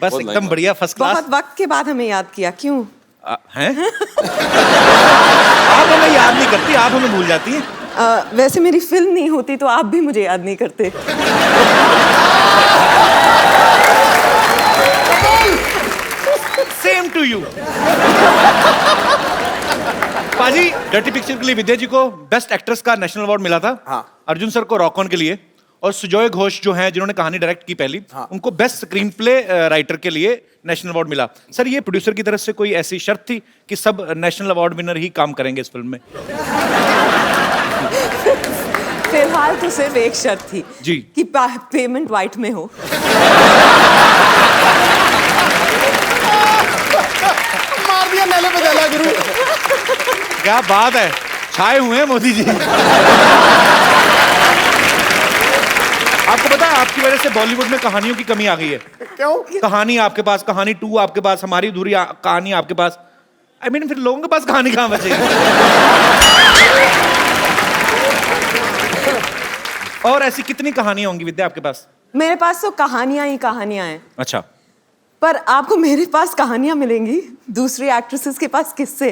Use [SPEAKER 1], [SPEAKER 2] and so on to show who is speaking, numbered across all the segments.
[SPEAKER 1] बस एकदम बढ़िया, फर्स्ट क्लास।
[SPEAKER 2] बहुत वक्त के बाद हमें याद किया, क्यों?
[SPEAKER 1] हैं? आप हमें याद नहीं करती, आप हमें भूल जाती हैं।
[SPEAKER 2] वैसे मेरी फिल्म नहीं होती तो आप भी मुझे याद नहीं करते।
[SPEAKER 1] Same to you. पाजी, डर्टी पिक्चर के लिए विद्या जी को बेस्ट एक्ट्रेस का नेशनल अवार्ड मिला था।
[SPEAKER 3] हाँ।
[SPEAKER 1] अर्जुन सर को रॉक ऑन के लिए, और सुजॉय घोष जो हैं जिन्होंने कहानी डायरेक्ट की पहली,
[SPEAKER 3] हाँ।
[SPEAKER 1] उनको बेस्ट स्क्रीन प्ले राइटर के लिए नेशनल अवार्ड मिला। सर, ये प्रोड्यूसर की तरफ से कोई ऐसी शर्त थी कि सब नेशनल अवार्ड विनर ही काम करेंगे इस फिल्म में?
[SPEAKER 2] फिलहाल तो सिर्फ एक शर्त थी
[SPEAKER 1] जी।
[SPEAKER 2] कि पेमेंट व्हाइट में हो।
[SPEAKER 3] मार दिया नेले पे देला गुरु।
[SPEAKER 1] क्या बात है, छाए हुए हैं मोदी जी। आपको पता है आपकी वजह से बॉलीवुड में कहानियों की कमी आ गई है।
[SPEAKER 3] क्यों?
[SPEAKER 1] कहानी आपके पास, कहानी 2 आपके पास, हमारी अधूरी कहानी आपके पास। I mean, फिर लोगों के पास कहानी कहाँ बचेगी? और ऐसी कितनी कहानियां होंगी विद्या आपके पास?
[SPEAKER 2] मेरे पास तो कहानियां ही कहानियां हैं।
[SPEAKER 1] अच्छा।
[SPEAKER 2] पर आपको मेरे पास कहानियां मिलेंगी, दूसरी एक्ट्रेसेस के पास किससे?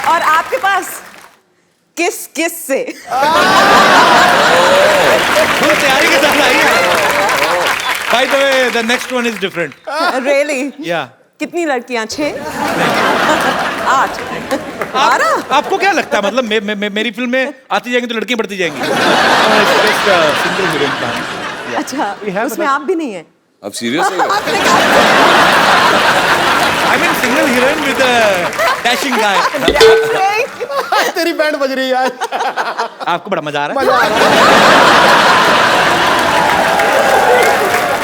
[SPEAKER 2] और आपके पास किस से?
[SPEAKER 1] फुल तैयारी के साथ आई है। By the way, the next one is different.
[SPEAKER 2] Really?
[SPEAKER 1] Yeah.
[SPEAKER 2] कितनी लड़कियां? 6? 8? 12?
[SPEAKER 1] आपको क्या लगता है, मतलब मेरी फिल्म में आती जाएंगी तो लड़कियां बढ़ती जाएंगी? सिंगल हीरोइन कहानी।
[SPEAKER 2] अच्छा, उसमें आप भी नहीं है?
[SPEAKER 4] अब सीरियस हो गए?
[SPEAKER 1] I mean single heroine with a dashing guy.
[SPEAKER 3] तेरी बैंड बज रही है यार।
[SPEAKER 1] आपको बड़ा मजा आ रहा है?
[SPEAKER 3] मजा आ रहा है।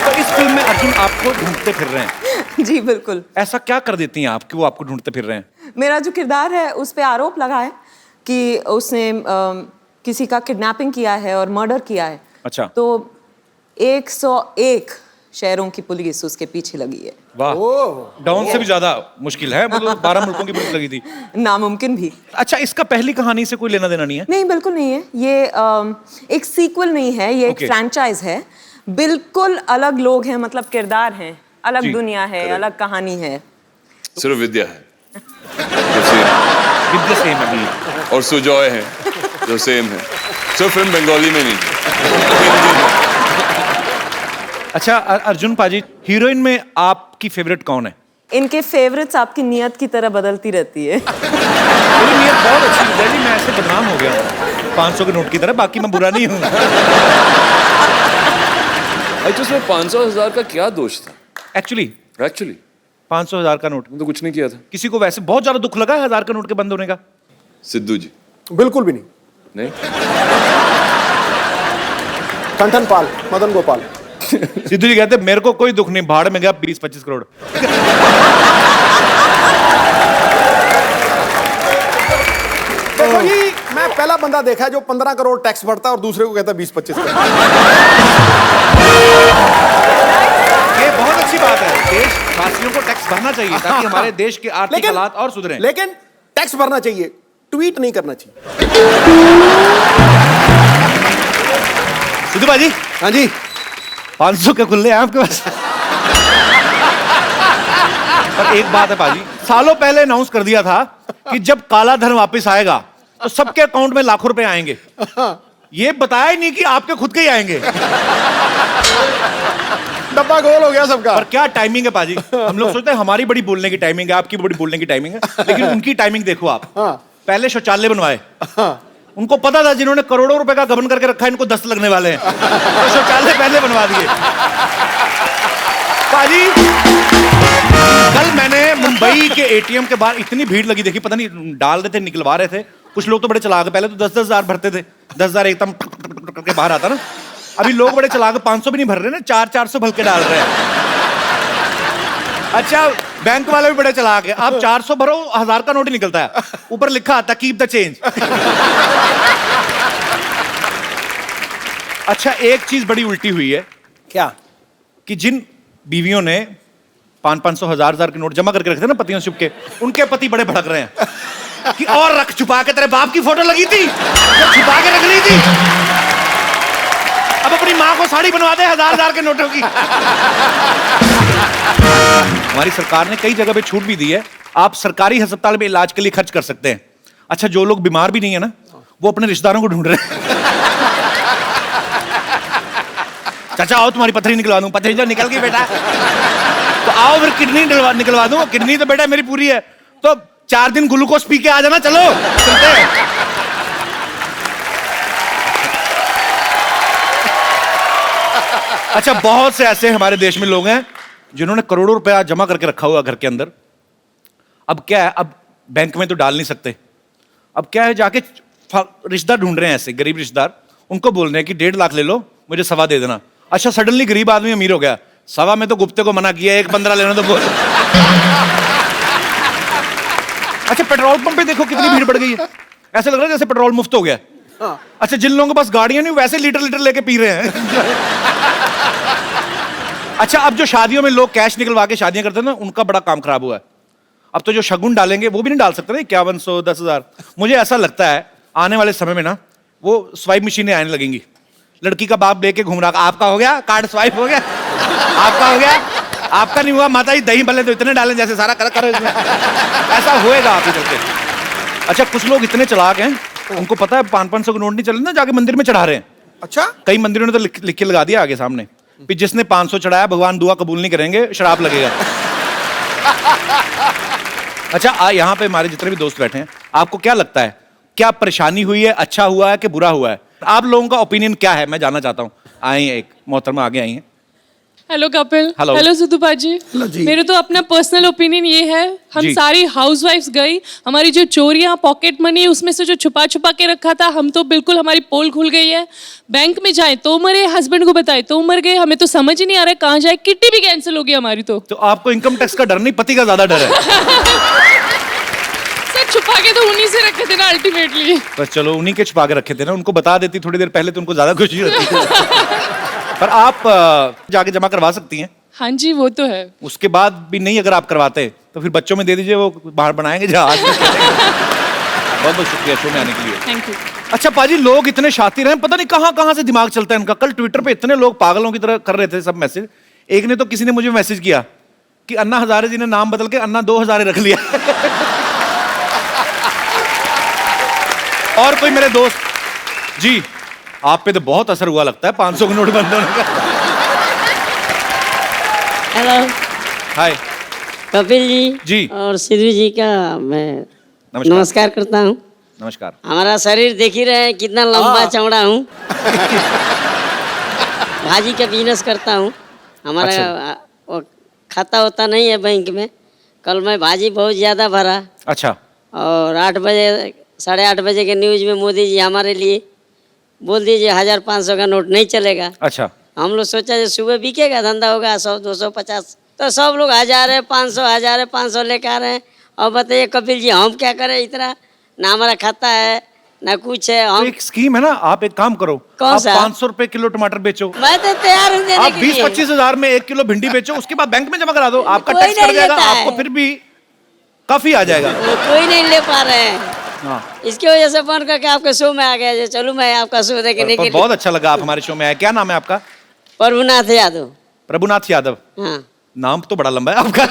[SPEAKER 1] तो इस फिल्म में अर्जुन आपको ढूंढते फिर रहे हैं।
[SPEAKER 2] जी बिल्कुल।
[SPEAKER 1] ऐसा क्या कर देती हैं आप कि वो आपको ढूंढते फिर रहे हैं?
[SPEAKER 2] मेरा जो किरदार है उस पे आरोप लगा है कि उसने किसी का किडनैपिंग किया है और मर्डर किया है।
[SPEAKER 1] अच्छा।
[SPEAKER 2] तो 101 शहरों की पुलिस उसके पीछे लगी है।
[SPEAKER 1] वाह, डाउन से भी ज्यादा मुश्किल है, मतलब 12 मुल्कों की पुलिस लगी थी।
[SPEAKER 2] नामुमकिन भी।
[SPEAKER 1] अच्छा, इसका पहली कहानी से कोई लेना देना नहीं है?
[SPEAKER 2] नहीं, बिल्कुल नहीं है। ये एक सीक्वल नहीं है, ये एक फ्रैंचाइज है। बिल्कुल अलग लोग हैं, मतलब किरदार हैं, अलग दुनिया है, अलग कहानी है।
[SPEAKER 4] सिर्फ विद्या है
[SPEAKER 1] विद्या सेम है
[SPEAKER 4] और सुजॉय है जो सेम है। सिर्फ फिल्म बंगाली में नहीं।
[SPEAKER 1] अच्छा अर्जुन पाजी, हीरोइन में आपकी फेवरेट कौन है?
[SPEAKER 2] इनके फेवरेट्स आपकी नियत की तरह बदलती रहती है।
[SPEAKER 1] मेरी नियत बहुत अच्छी है जी, मैं ऐसे बदनाम हो गया 500 के नोट की तरह, बाकी मैं बुरा नहीं हूँ।
[SPEAKER 4] अच्छा, उसमें 500,000 का क्या दोष था?
[SPEAKER 1] एक्चुअली 500,000 का नोट
[SPEAKER 4] मैंने तो कुछ नहीं किया था।
[SPEAKER 1] किसी को वैसे बहुत ज्यादा दुख लगा है 1000 का नोट के बंद होने का?
[SPEAKER 4] सिद्धू जी
[SPEAKER 3] बिल्कुल भी नहीं।
[SPEAKER 4] नहीं?
[SPEAKER 3] ठन पाल, मदन गोपाल।
[SPEAKER 1] सिद्धू जी कहते मेरे को कोई दुख नहीं, भाड़ में गया 20-25 करोड़।
[SPEAKER 3] देखो जी, मैं पहला बंदा देखा है जो 15 करोड़ टैक्स भरता है और दूसरे को कहता है 20-25 करोड़।
[SPEAKER 1] ये बहुत अच्छी बात है, देशवासियों को टैक्स भरना चाहिए ताकि हमारे देश के आर्थिक हालात और सुधरें।
[SPEAKER 3] लेकिन टैक्स भरना चाहिए, ट्वीट नहीं करना चाहिए।
[SPEAKER 1] सिद्धू बाजी।
[SPEAKER 3] हाँ जी।
[SPEAKER 1] 500 के खुले हैं आपके पास? पर एक बात है पाजी, सालों पहले अनाउंस कर दिया था कि जब काला धन वापस आएगा तो सबके अकाउंट में लाखों रुपए आएंगे। ये बताया ही नहीं कि आपके खुद के ही आएंगे।
[SPEAKER 3] डब्बा गोल हो गया सबका।
[SPEAKER 1] पर क्या टाइमिंग है पाजी, हम लोग सोचते हैं हमारी बड़ी बोलने की टाइमिंग है, आपकी बड़ी बोलने की टाइमिंग है, लेकिन उनकी टाइमिंग देखो आप। पहले शौचालय बनवाए, उनको पता था जिन्होंने करोड़ों रुपए का गबन करके रखा है इनको 10 लगने वाले हैं, तो शौचालय पहले बनवा दिए। पाजी, कल मैंने मुंबई के एटीएम के बाहर इतनी भीड़ लगी देखी, पता नहीं डाल रहे थे निकलवा रहे थे, कुछ लोग तो बड़े चलाक, पहले तो 10-10 हजार भरते थे, 10,000 एकदम करके बाहर आता ना, अभी लोग बड़े चलाक 500 भी नहीं भर रहे ना, 400-400 भर के डाल रहे हैं। अच्छा, बैंक वाले भी बड़े चलाक है, आप 400 भरो 1000 का नोट ही निकलता है, ऊपर लिखा आता कीप द चेंज। अच्छा, एक चीज बड़ी उल्टी हुई है।
[SPEAKER 3] क्या?
[SPEAKER 1] कि जिन बीवियों ने 500-500 हजार के नोट जमा करके रखे थे ना पतियों से छुप के, उनके पति बड़े भड़क रहे हैं कि और रख, छुपा के, तेरे बाप की फोटो लगी थी तो छुपा के रख ली थी। साड़ी बनवा दे 1000 के नोटों की। हमारी सरकार ने कई जगह पे छूट भी दी है, आप सरकारी अस्पताल में इलाज के लिए खर्च कर सकते हैं। अच्छा, जो लोग बीमार भी नहीं है ना, वो अपने रिश्तेदारों को ढूंढ रहे हैं। चाचा आओ तुम्हारी पथरी निकलवा दूं। पथरी तो निकल गई बेटा, तो आओ फिर किडनी निकलवा दूं। किडनी तो बेटा मेरी पूरी है, तो 4 दिन ग्लूकोज पी के आ जाना। चलो चलते हैं। अच्छा, बहुत से ऐसे हमारे देश में लोग हैं जिन्होंने करोड़ों रुपया जमा करके रखा हुआ घर के अंदर। अब क्या है, अब बैंक में तो डाल नहीं सकते। अब क्या है, जाके रिश्तेदार ढूंढ रहे हैं, ऐसे गरीब रिश्तेदार, उनको बोल रहे हैं कि 1.5 लाख ले लो, मुझे 1.25 दे देना। अच्छा, सडनली गरीब आदमी अमीर हो गया। 1.25 में तो गुप्ते को मना किया, 1.15 लेना तो बोल। अच्छा, पेट्रोल पंप पे देखो कितनी भीड़ बढ़ गई है, ऐसा लग रहा है जैसे पेट्रोल मुफ्त हो गया। अच्छा, जिन लोगों के पास गाड़ियां नहीं वैसे लीटर लेके पी रहे हैं। अच्छा, अब जो शादियों में लोग कैश निकलवा के शादियां करते हैं ना, उनका बड़ा काम खराब हुआ है। अब तो जो शगुन डालेंगे वो भी नहीं डाल सकते ना, 5100 10,000। मुझे ऐसा लगता है आने वाले समय में ना वो स्वाइप मशीनें आने लगेंगी। लड़की का बाप लेके घूम रहा, आपका हो गया कार्ड स्वाइप हो गया, आपका हो गया, आपका नहीं हुआ, माता जी दही भले तो इतने डालें जैसे सारा करो इसमें। ऐसा होएगा आगे चल के। अच्छा, कुछ लोग इतने चलाक हैं, उनको पता है 500 के नोट नहीं चले ना, जाके मंदिर में चढ़ा रहे हैं। अच्छा, कई मंदिरों ने तो लिख के लगा दिया आगे सामने कि जिसने 500 चढ़ाया भगवान दुआ कबूल नहीं करेंगे, श्राप लगेगा। अच्छा, यहाँ पे हमारे जितने भी दोस्त बैठे हैं, आपको क्या लगता है, क्या परेशानी हुई है, अच्छा हुआ है कि बुरा हुआ है? आप लोगों का ओपिनियन क्या है, मैं जानना चाहता हूँ। आई हैं एक मोहतरमा आगे आई हैं।
[SPEAKER 5] Hello Kapil.
[SPEAKER 1] Hello.
[SPEAKER 5] Hello Sidhu paaji. मेरे तो अपना पर्सनल ओपिनियन ये है, हम सारी हाउसवाइफ्स गई, हमारी जो चोरियां पॉकेट मनी है उसमें से जो छुपा के रखा था, हम तो बिल्कुल हमारी पोल खुल गई है। बैंक में जाए तो मरे, हस्बैंड को बताए तो मर गए, हमें तो समझ ही नहीं आ रहा है कहाँ जाए। किट्टी भी कैंसिल हो गई हमारी तो
[SPEAKER 1] आपको इनकम टैक्स का डर नहीं, पति का ज्यादा डर है।
[SPEAKER 5] सर छुपा के तो उन्हीं से रखे थे ना अल्टीमेटली।
[SPEAKER 1] बस चलो, उन्हीं के छुपा के रखे थे ना, उनको बता देती थोड़ी देर पहले तो उनको ज्यादा खुशी होती। पर आप जाके जमा करवा सकती हैं।
[SPEAKER 5] हाँ जी, वो तो है।
[SPEAKER 1] उसके बाद भी नहीं अगर आप करवाते तो फिर बच्चों में दे दीजिए, वो बाहर बनाएंगे जहाज। बहुत बहुत शुक्रिया शो में आने के लिए।
[SPEAKER 5] Thank you.
[SPEAKER 1] अच्छा पाजी, लोग इतने शातिर हैं, पता नहीं कहाँ कहाँ से दिमाग चलता है इनका। कल ट्विटर पे इतने लोग पागलों की तरह कर रहे थे सब मैसेज। एक ने तो किसी ने मुझे मैसेज किया कि अन्ना हजारे जी ने नाम बदल के अन्ना 2 हजारे रख लिया। और कोई मेरे दोस्त जी, आप पे तो बहुत असर हुआ लगता है 500 के नोट बंद होने का।
[SPEAKER 6] Hello
[SPEAKER 1] hi
[SPEAKER 6] Kapil
[SPEAKER 1] ji.
[SPEAKER 6] और सिद्धू जी का मैं नमस्कार करता हूँ।
[SPEAKER 1] नमस्कार।
[SPEAKER 6] हमारा शरीर देख ही रहे हैं कितना लंबा चौड़ा हूँ। भाजी का बिजनेस करता हूँ। हमारा
[SPEAKER 1] अच्छा।
[SPEAKER 6] वो खाता होता नहीं है बैंक में। कल मैं भाजी बहुत ज़्यादा भरा।
[SPEAKER 1] अच्छा।
[SPEAKER 6] और 8 बजे 8:30 बजे के न्यूज़ में मोदी जी हमारे लिए बोल दीजिए 1500 का नोट नहीं चलेगा।
[SPEAKER 1] अच्छा।
[SPEAKER 6] हम लोग सोचा जो सुबह बिकेगा, धंधा होगा 100 200 50, तो सब लोग 1000 500 500 लेकर आ रहे हैं। और बताइए कपिल जी हम क्या करें, इतना ना हमारा खाता है ना कुछ है। हम
[SPEAKER 1] एक स्कीम है ना, आप एक काम करो,
[SPEAKER 6] कौन
[SPEAKER 1] आप
[SPEAKER 6] सा?
[SPEAKER 1] 500 रुपए किलो टमाटर बेचो।
[SPEAKER 6] मैं तो तैयार हूँ देने
[SPEAKER 1] आप
[SPEAKER 6] के लिए।
[SPEAKER 1] 20-25 हजार में 1 किलो भिंडी बेचो, उसके बाद बैंक में जमा करा दो, आपका
[SPEAKER 6] कोई
[SPEAKER 1] टैक्स कट
[SPEAKER 6] नहीं
[SPEAKER 1] जाएगा,
[SPEAKER 6] लेता है।
[SPEAKER 1] आपको फिर भी काफी आ जाएगा।
[SPEAKER 6] वो कोई नहीं ले पा रहे हैं।
[SPEAKER 1] हाँ।
[SPEAKER 6] इसकी वजह से फोन करके आपके शो में आ गया। चलो मैं आपका शो देखने के लिए।
[SPEAKER 1] बहुत अच्छा लगा आप हमारे शो में आए। क्या नाम है आपका?
[SPEAKER 6] प्रभुनाथ यादव।
[SPEAKER 1] प्रभुनाथ यादव।
[SPEAKER 6] हाँ।
[SPEAKER 1] नाम तो बड़ा लंबा है आपका।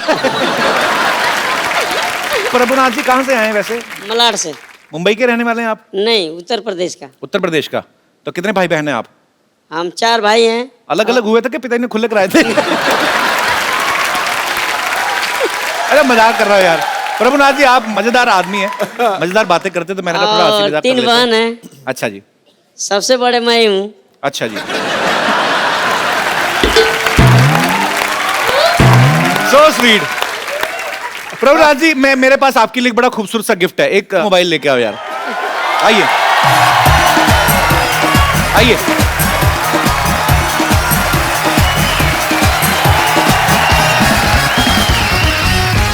[SPEAKER 1] प्रभुनाथ जी कहाँ से आए हैं वैसे?
[SPEAKER 6] मलाड से।
[SPEAKER 1] मुंबई के रहने वाले हैं आप?
[SPEAKER 6] नहीं, उत्तर प्रदेश का।
[SPEAKER 1] उत्तर प्रदेश का। तो कितने भाई बहन हैं आप?
[SPEAKER 6] हम 4 भाई हैं।
[SPEAKER 1] अलग अलग हुए थे कि पिताजी ने खुले कराए थे? अरे मजाक कर रहा हूँ यार। प्रभुनाथ जी आप मजेदार आदमी हैं, मजेदार बातें करते, तो मैंने कहा थोड़ा हंसी मजाक कर
[SPEAKER 6] 3
[SPEAKER 1] लेते
[SPEAKER 6] बहन
[SPEAKER 1] हैं।
[SPEAKER 6] हैं।
[SPEAKER 1] अच्छा जी।
[SPEAKER 6] सबसे बड़े मैं हूँ।
[SPEAKER 1] अच्छा जी। So sweet. प्रभुनाथ जी, मेरे पास आपके लिए एक बड़ा खूबसूरत सा गिफ्ट है। एक मोबाइल लेके आओ यार। आइए आइए।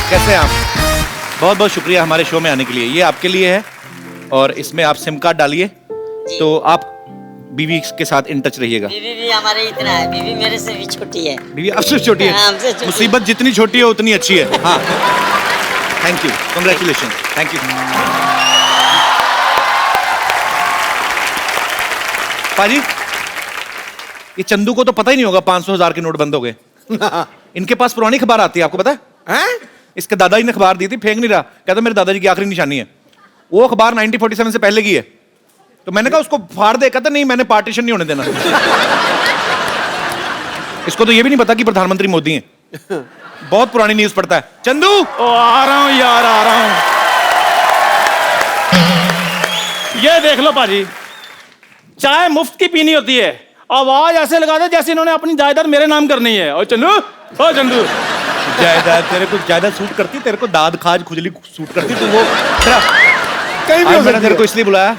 [SPEAKER 1] कैसे हैं आप? बहुत बहुत शुक्रिया हमारे शो में आने के लिए। ये आपके लिए है और इसमें आप सिम कार्ड डालिए तो आप बीवी के साथ इन टच रहिएगा।
[SPEAKER 6] बीवी भी हमारे इतना है, बीवी मेरे से भी छोटी है।
[SPEAKER 1] बीवी आपसे छोटी
[SPEAKER 6] हाँ,
[SPEAKER 1] है?
[SPEAKER 6] हमसे छोटी।
[SPEAKER 1] मुसीबत जितनी छोटी है उतनी अच्छी है। हाँ, thank you, congratulation, thank you. पाजी ये चंदू को तो पता ही नहीं होगा 500,000 के नोट बंद हो गए। इनके पास पुरानी खबर आती है, आपको पता है?
[SPEAKER 3] हैं?
[SPEAKER 1] इसके दादाजी ने अखबार दी थी, फेंक नहीं रहा, कहता मेरे दादाजी की आखिरी निशानी है। वो अखबार 1947 से पहले की है। तो मैंने कहा उसको फाड़ दे, कहता नहीं मैंने पार्टीशन नहीं होने देना। इसको तो ये भी नहीं पता कि प्रधानमंत्री मोदी हैं। बहुत पुरानी न्यूज पढ़ता है। चंदू
[SPEAKER 7] आ रहा हूं यार, आ रहा हूं। ये देख लो पाजी, चाय मुफ्त की पीनी होती है, आवाज ऐसे लगा दे जैसे इन्होंने अपनी जायदाद मेरे नाम करनी है। और चंदू, ओ चंदू,
[SPEAKER 1] जायदाद तेरे को जायदाद सूट करती, तेरे को दाद खाज खुजली सूट करती, तो वो
[SPEAKER 3] कहीं भी हो
[SPEAKER 1] आज मैंने
[SPEAKER 3] सकती
[SPEAKER 1] तेरे
[SPEAKER 3] है।
[SPEAKER 1] को इसलिए बुलाया,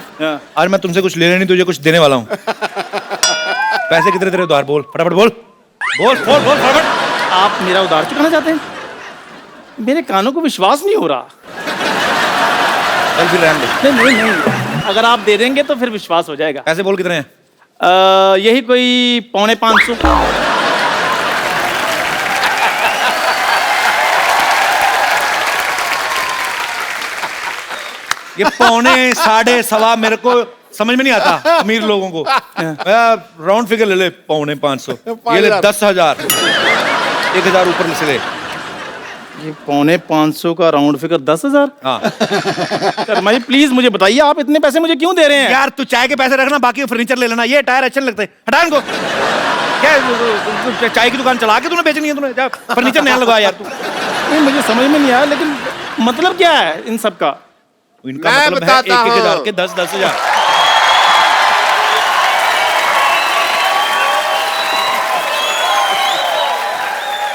[SPEAKER 1] आज मैं तुमसे कुछ लेने नहीं, तुझे कुछ देने वाला हूँ। पैसे कितने तेरे उधार? बोल फटाफट, बोल बोल बोल बोल फटाफट।
[SPEAKER 7] आप मेरा उधार चुकाना चाहते हैं? मेरे कानों को विश्वास नहीं हो रहा।
[SPEAKER 1] चल फिर रहने दे।
[SPEAKER 7] नहीं नहीं नहीं, अगर आप दे देंगे तो फिर विश्वास हो जाएगा।
[SPEAKER 1] पैसे बोल कितने हैं?
[SPEAKER 7] यही कोई 550।
[SPEAKER 1] ये 5.25 7.25 मेरे को समझ में नहीं आता अमीर लोगों को। राउंड फिगर ले ले, 5.25 ये ले 10,000, 1,000 ऊपर से ले।
[SPEAKER 7] ये 550 का राउंड फिगर 10,000।
[SPEAKER 1] हाँ
[SPEAKER 7] शर्मा जी प्लीज मुझे बताइए, आप इतने पैसे मुझे क्यों दे रहे हैं?
[SPEAKER 1] यार तू चाय के पैसे रखना, बाकी फर्नीचर ले लेना। ये टायर अच्छे नहीं लगते, हटा इनको। क्या चाय की दुकान चला के तूने बेचनी है? तूने जा फर्नीचर नया लगा यार तू।
[SPEAKER 7] नहीं, मुझे समझ में नहीं आया, लेकिन मतलब क्या है इन सब का?
[SPEAKER 1] इनका
[SPEAKER 3] मैं
[SPEAKER 1] मतलब है
[SPEAKER 3] बताता
[SPEAKER 1] 1,000
[SPEAKER 3] हूँ।
[SPEAKER 1] के 10,000।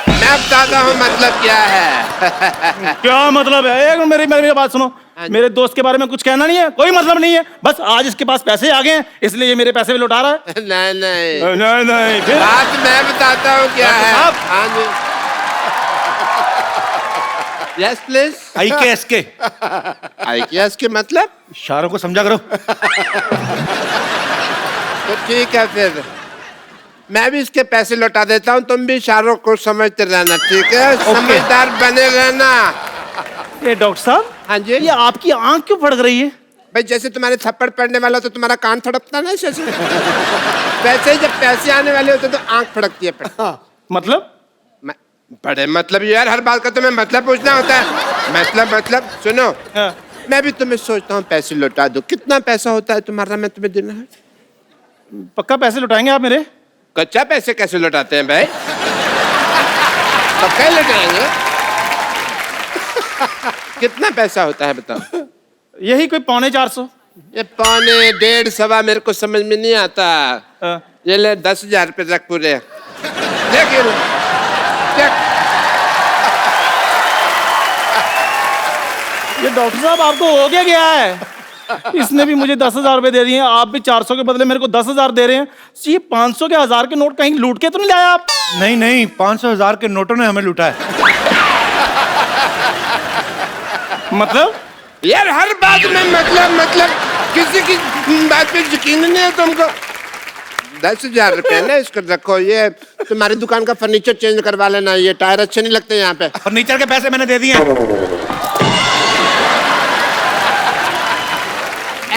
[SPEAKER 3] मैं बताता हूँ मतलब क्या है।
[SPEAKER 7] क्या मतलब है? एक मिनट, मेरी बात सुनो। मेरे दोस्त के बारे में कुछ कहना नहीं है, कोई मतलब नहीं है, बस आज इसके पास पैसे आ गए हैं इसलिए ये मेरे पैसे भी लौटा रहा है।
[SPEAKER 3] नहीं नहीं,
[SPEAKER 7] नहीं नहीं, फिर
[SPEAKER 3] बात मैं बताता हूँ क्या है।
[SPEAKER 1] साहब।
[SPEAKER 3] हाँ जी, यस प्लीज।
[SPEAKER 1] IKSK
[SPEAKER 3] IKS के मतलब?
[SPEAKER 1] इशारों को समझा करो।
[SPEAKER 3] तो ठीक है, फिर मैं भी इसके पैसे लौटा देता हूँ, तुम भी इशारों को समझते रहना, ठीक है? समझदार बने रहना।
[SPEAKER 7] ये डॉक्टर साहब,
[SPEAKER 3] हाँ जी।
[SPEAKER 7] ये आपकी आंख क्यों फड़क रही है?
[SPEAKER 3] भाई जैसे तुम्हारे थप्पड़ पड़ने वाला तो तुम्हारा कान फड़कता ना, ऐसे वैसे ही जब पैसे आने वाले होते तो आंख फड़कती है।
[SPEAKER 7] मतलब
[SPEAKER 3] बड़े मतलब यार, हर बात का तुम्हें मतलब पूछना होता है। मतलब सुनो,
[SPEAKER 7] हाँ।
[SPEAKER 3] मैं भी तुम्हें सोचता हूँ पैसे लौटा दो। कितना पैसा होता है तुम्हारा, मैं तुम्हें देना है?
[SPEAKER 7] पक्का पैसे लौटाएंगे आप मेरे?
[SPEAKER 3] कच्चा पैसे कैसे लौटाते हैं भाई? पक्का ही लौटाएंगे। कितना पैसा होता है बताओ?
[SPEAKER 7] यही कोई 450।
[SPEAKER 3] ये 1.25 1.25 मेरे को समझ में नहीं आता।
[SPEAKER 7] हाँ।
[SPEAKER 3] ये ले 10,000 रुपये रख पूरे। देखिए
[SPEAKER 7] ये डॉक्टर साहब आपको हो गया है? इसने भी मुझे 10,000 रुपए दे दिए हैं, आप भी 400 के बदले मेरे को 10,000 दे रहे हैं। ये 500 के 1000 के नोट कहीं लूट के तो नहीं लाया आप?
[SPEAKER 1] नहीं नहीं, 500,000 के नोटों ने हमें लूटा है।
[SPEAKER 7] मतलब
[SPEAKER 3] यार हर बात में मतलब किसी की बात पे यकीन नहीं है तुमको। 10,000 रुपये ना, इसको रखो। ये तुम्हारी दुकान का फर्नीचर चेंज करवा लेना, ये टायर अच्छे नहीं लगते यहाँ पे।
[SPEAKER 1] फर्नीचर के पैसे मैंने दे दिए हैं।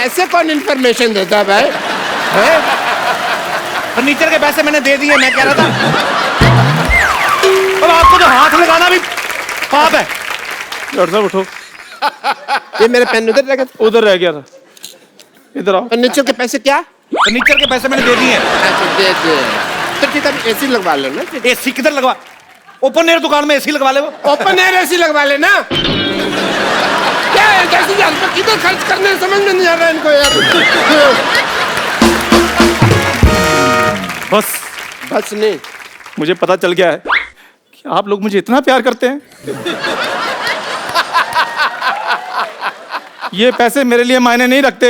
[SPEAKER 3] ऐसे कौन इन्फॉर्मेशन देता है भाई?
[SPEAKER 1] फर्नीचर के पैसे मैंने दे दिए, मैं कह रहा था। अब आपको तो हाथ लगाना भी पाप है।
[SPEAKER 7] डॉक्टर साहब उठो।
[SPEAKER 3] ये मेरे पेन उधर रह गए।
[SPEAKER 7] उधर रह गया था, इधर आओ।
[SPEAKER 3] फर्नीचर के पैसे क्या?
[SPEAKER 1] फर्नीचर के पैसे मैंने दे दिए हैं।
[SPEAKER 3] अच्छा दे दे, तो ठीक है AC लगवा लो ना।
[SPEAKER 1] AC किधर लगवा? ओपन एयर दुकान में AC लगवा ले। वो
[SPEAKER 3] ओपन एयर AC लगवा लेना। क्या है 10,000 रुपये किधर खर्च करने, समझ में नहीं आ रहा इनको यार। बस नहीं,
[SPEAKER 7] मुझे पता चल गया है कि आप लोग मुझे इतना प्यार करते हैं। ये पैसे मेरे लिए मायने नहीं रखते।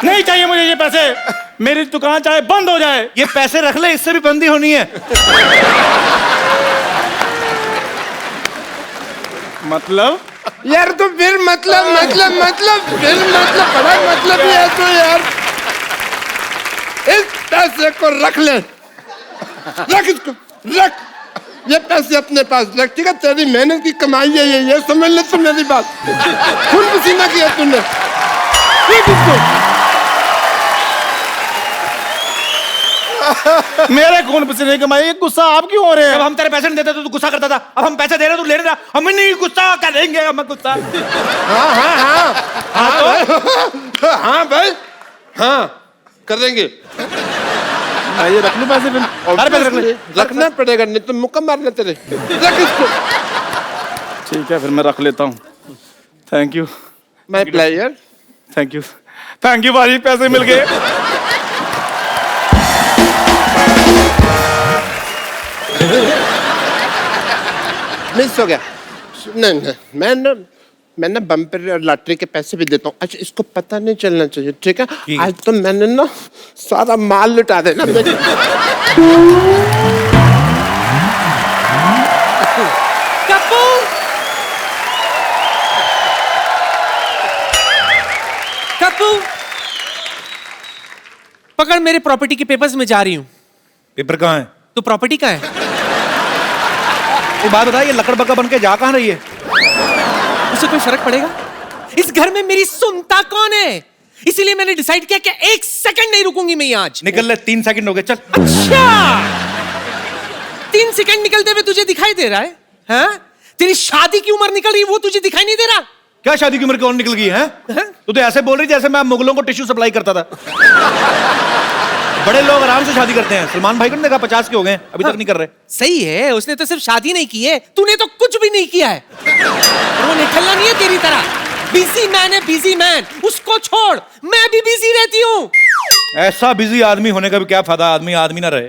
[SPEAKER 7] नहीं चाहिए मुझे ये पैसे, मेरी दुकान चाहे बंद हो जाए।
[SPEAKER 1] ये पैसे रख ले, इससे भी बंदी होनी है।
[SPEAKER 7] मतलब
[SPEAKER 3] यार तो फिर मतलब फिर बड़ा मतलब ही है तो यार। इस पैसे को रख ले, रख इसको, रख ये पैसे अपने पास रख, ठीक है? तेरी मेहनत की कमाई है ये समझ ले तू मेरी बात। खून पसीना किया तूने, रख इसको।
[SPEAKER 7] मेरे खून पसीने कमाए, ये गुस्सा आप क्यों हो रहे
[SPEAKER 1] जब
[SPEAKER 7] हैं?
[SPEAKER 1] हम तेरे पैसे नहीं देते तो तू गुस्सा करता था, अब हम पैसे दे रहे तू ले रहा, हम नहीं गुस्सा करेंगे, हम गुस्सा।
[SPEAKER 3] हाँ हाँ हाँ हाँ भाई, हाँ करेंगे।
[SPEAKER 7] मैं ये रख लूं पैसे फिर?
[SPEAKER 1] अरे पैसे रख ले।
[SPEAKER 3] रखना पड़ेगा, नहीं तो मुक्का मारना तेरे। रख इसको।
[SPEAKER 7] ठीक है फिर मैं रख लेता हूँ। Thank you,
[SPEAKER 3] my player.
[SPEAKER 7] Thank you, thank you भाई, पैसे मिल गए।
[SPEAKER 3] मिस हो गया। नहीं नहीं, मैं ना बम्पर और लॉटरी के पैसे भी देता हूँ। अच्छा इसको पता नहीं चलना चाहिए, ठीक है? आज तो मैंने ना सारा माल लुटा देना।
[SPEAKER 8] कप्पू, कप्पू, पकड़ मेरे प्रॉपर्टी के पेपर्स में जा रही हूँ।
[SPEAKER 1] पेपर कहाँ है?
[SPEAKER 8] तो प्रॉपर्टी कहाँ है?
[SPEAKER 1] एक बात बता, ये लकड़ बग्गा बन के जा कहाँ रही है?
[SPEAKER 8] उससे कोई फर्क पड़ेगा? इस घर में मेरी सुनता कौन है? इसीलिए मैंने डिसाइड किया कि 1 सेकंड नहीं रुकूंगी मैं यहाँ आज।
[SPEAKER 1] निकल ले, 3 सेकंड हो गए, चल।
[SPEAKER 8] अच्छा, 3 सेकंड निकलते हुए तुझे दिखाई दे रहा है? हाँ? तेरी शादी की उम्र निकल रही है, वो तुझे दिखाई नहीं दे रहा?
[SPEAKER 1] क्या शादी की उम्र कौन निकल गई है? तू तो ऐसे बोल रही जैसे मैं मुगलों को टिश्यू सप्लाई करता था। बड़े लोग आराम से शादी करते हैं। सलमान भाई को नहीं देखा, 50 के हो गए, अभी तक नहीं कर रहे।
[SPEAKER 8] सही है, उसने तो सिर्फ शादी नहीं की है, तूने तो कुछ भी नहीं किया है। वो निकलना नहीं है तेरी तरह। बिजी मैन है, बिजी मैन, उसको छोड़, मैं भी बिजी रहती हूँ।
[SPEAKER 1] ऐसा बिजी आदमी होने का भी क्या फायदा, आदमी आदमी ना रहे।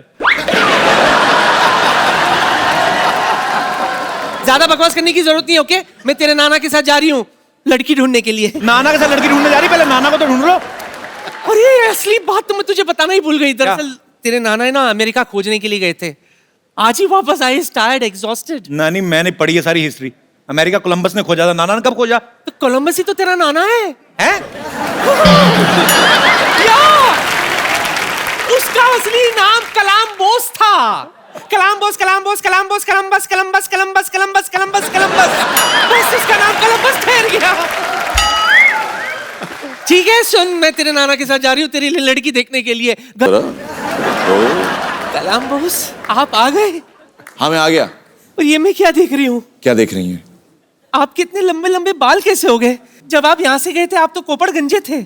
[SPEAKER 8] ज्यादा बकवास करने की जरूरत नहीं, ओके? मैं तेरे नाना के साथ जा रही हूँ लड़की ढूंढने के लिए।
[SPEAKER 1] नाना के साथ लड़की ढूंढने जा रही, पहले नाना को तो ढूंढ लो।
[SPEAKER 8] अरे असली बात तो मैं तुझे बताना ही भूल गई। दरअसल तेरे नाना है ना अमेरिका खोजने के लिए गए थे, आज ही वापस आए, टायर्ड, एग्जॉस्टेड।
[SPEAKER 1] नानी मैंने पढ़ी है सारी हिस्ट्री, अमेरिका कोलंबस ने खोजा था, नाना ने कब खोजा?
[SPEAKER 8] तो कोलंबस ही तो तेरा नाना है।
[SPEAKER 1] हैं?
[SPEAKER 8] या, उसका असली नाम कलाम्बोस था। कलाम्बोस, कलाम्बोस, कलाम्बोस, Columbus, Columbus, Columbus, Columbus, Columbus, Columbus. बस उसका नाम कलम्बस ठहर गया। ठीक है सुन, मैं तेरे नाना के साथ जा रही हूँ तेरे लिए लड़की देखने के लिए। कलाम्बोस, आप आ गए?
[SPEAKER 4] हाँ मैं आ गया।
[SPEAKER 8] और ये मैं क्या देख रही हूँ?
[SPEAKER 4] क्या देख रही हैं?
[SPEAKER 8] आपके इतने लंबे लंबे बाल कैसे हो गए? जब आप यहाँ से गए थे आप तो कोपड़ गंजे थे।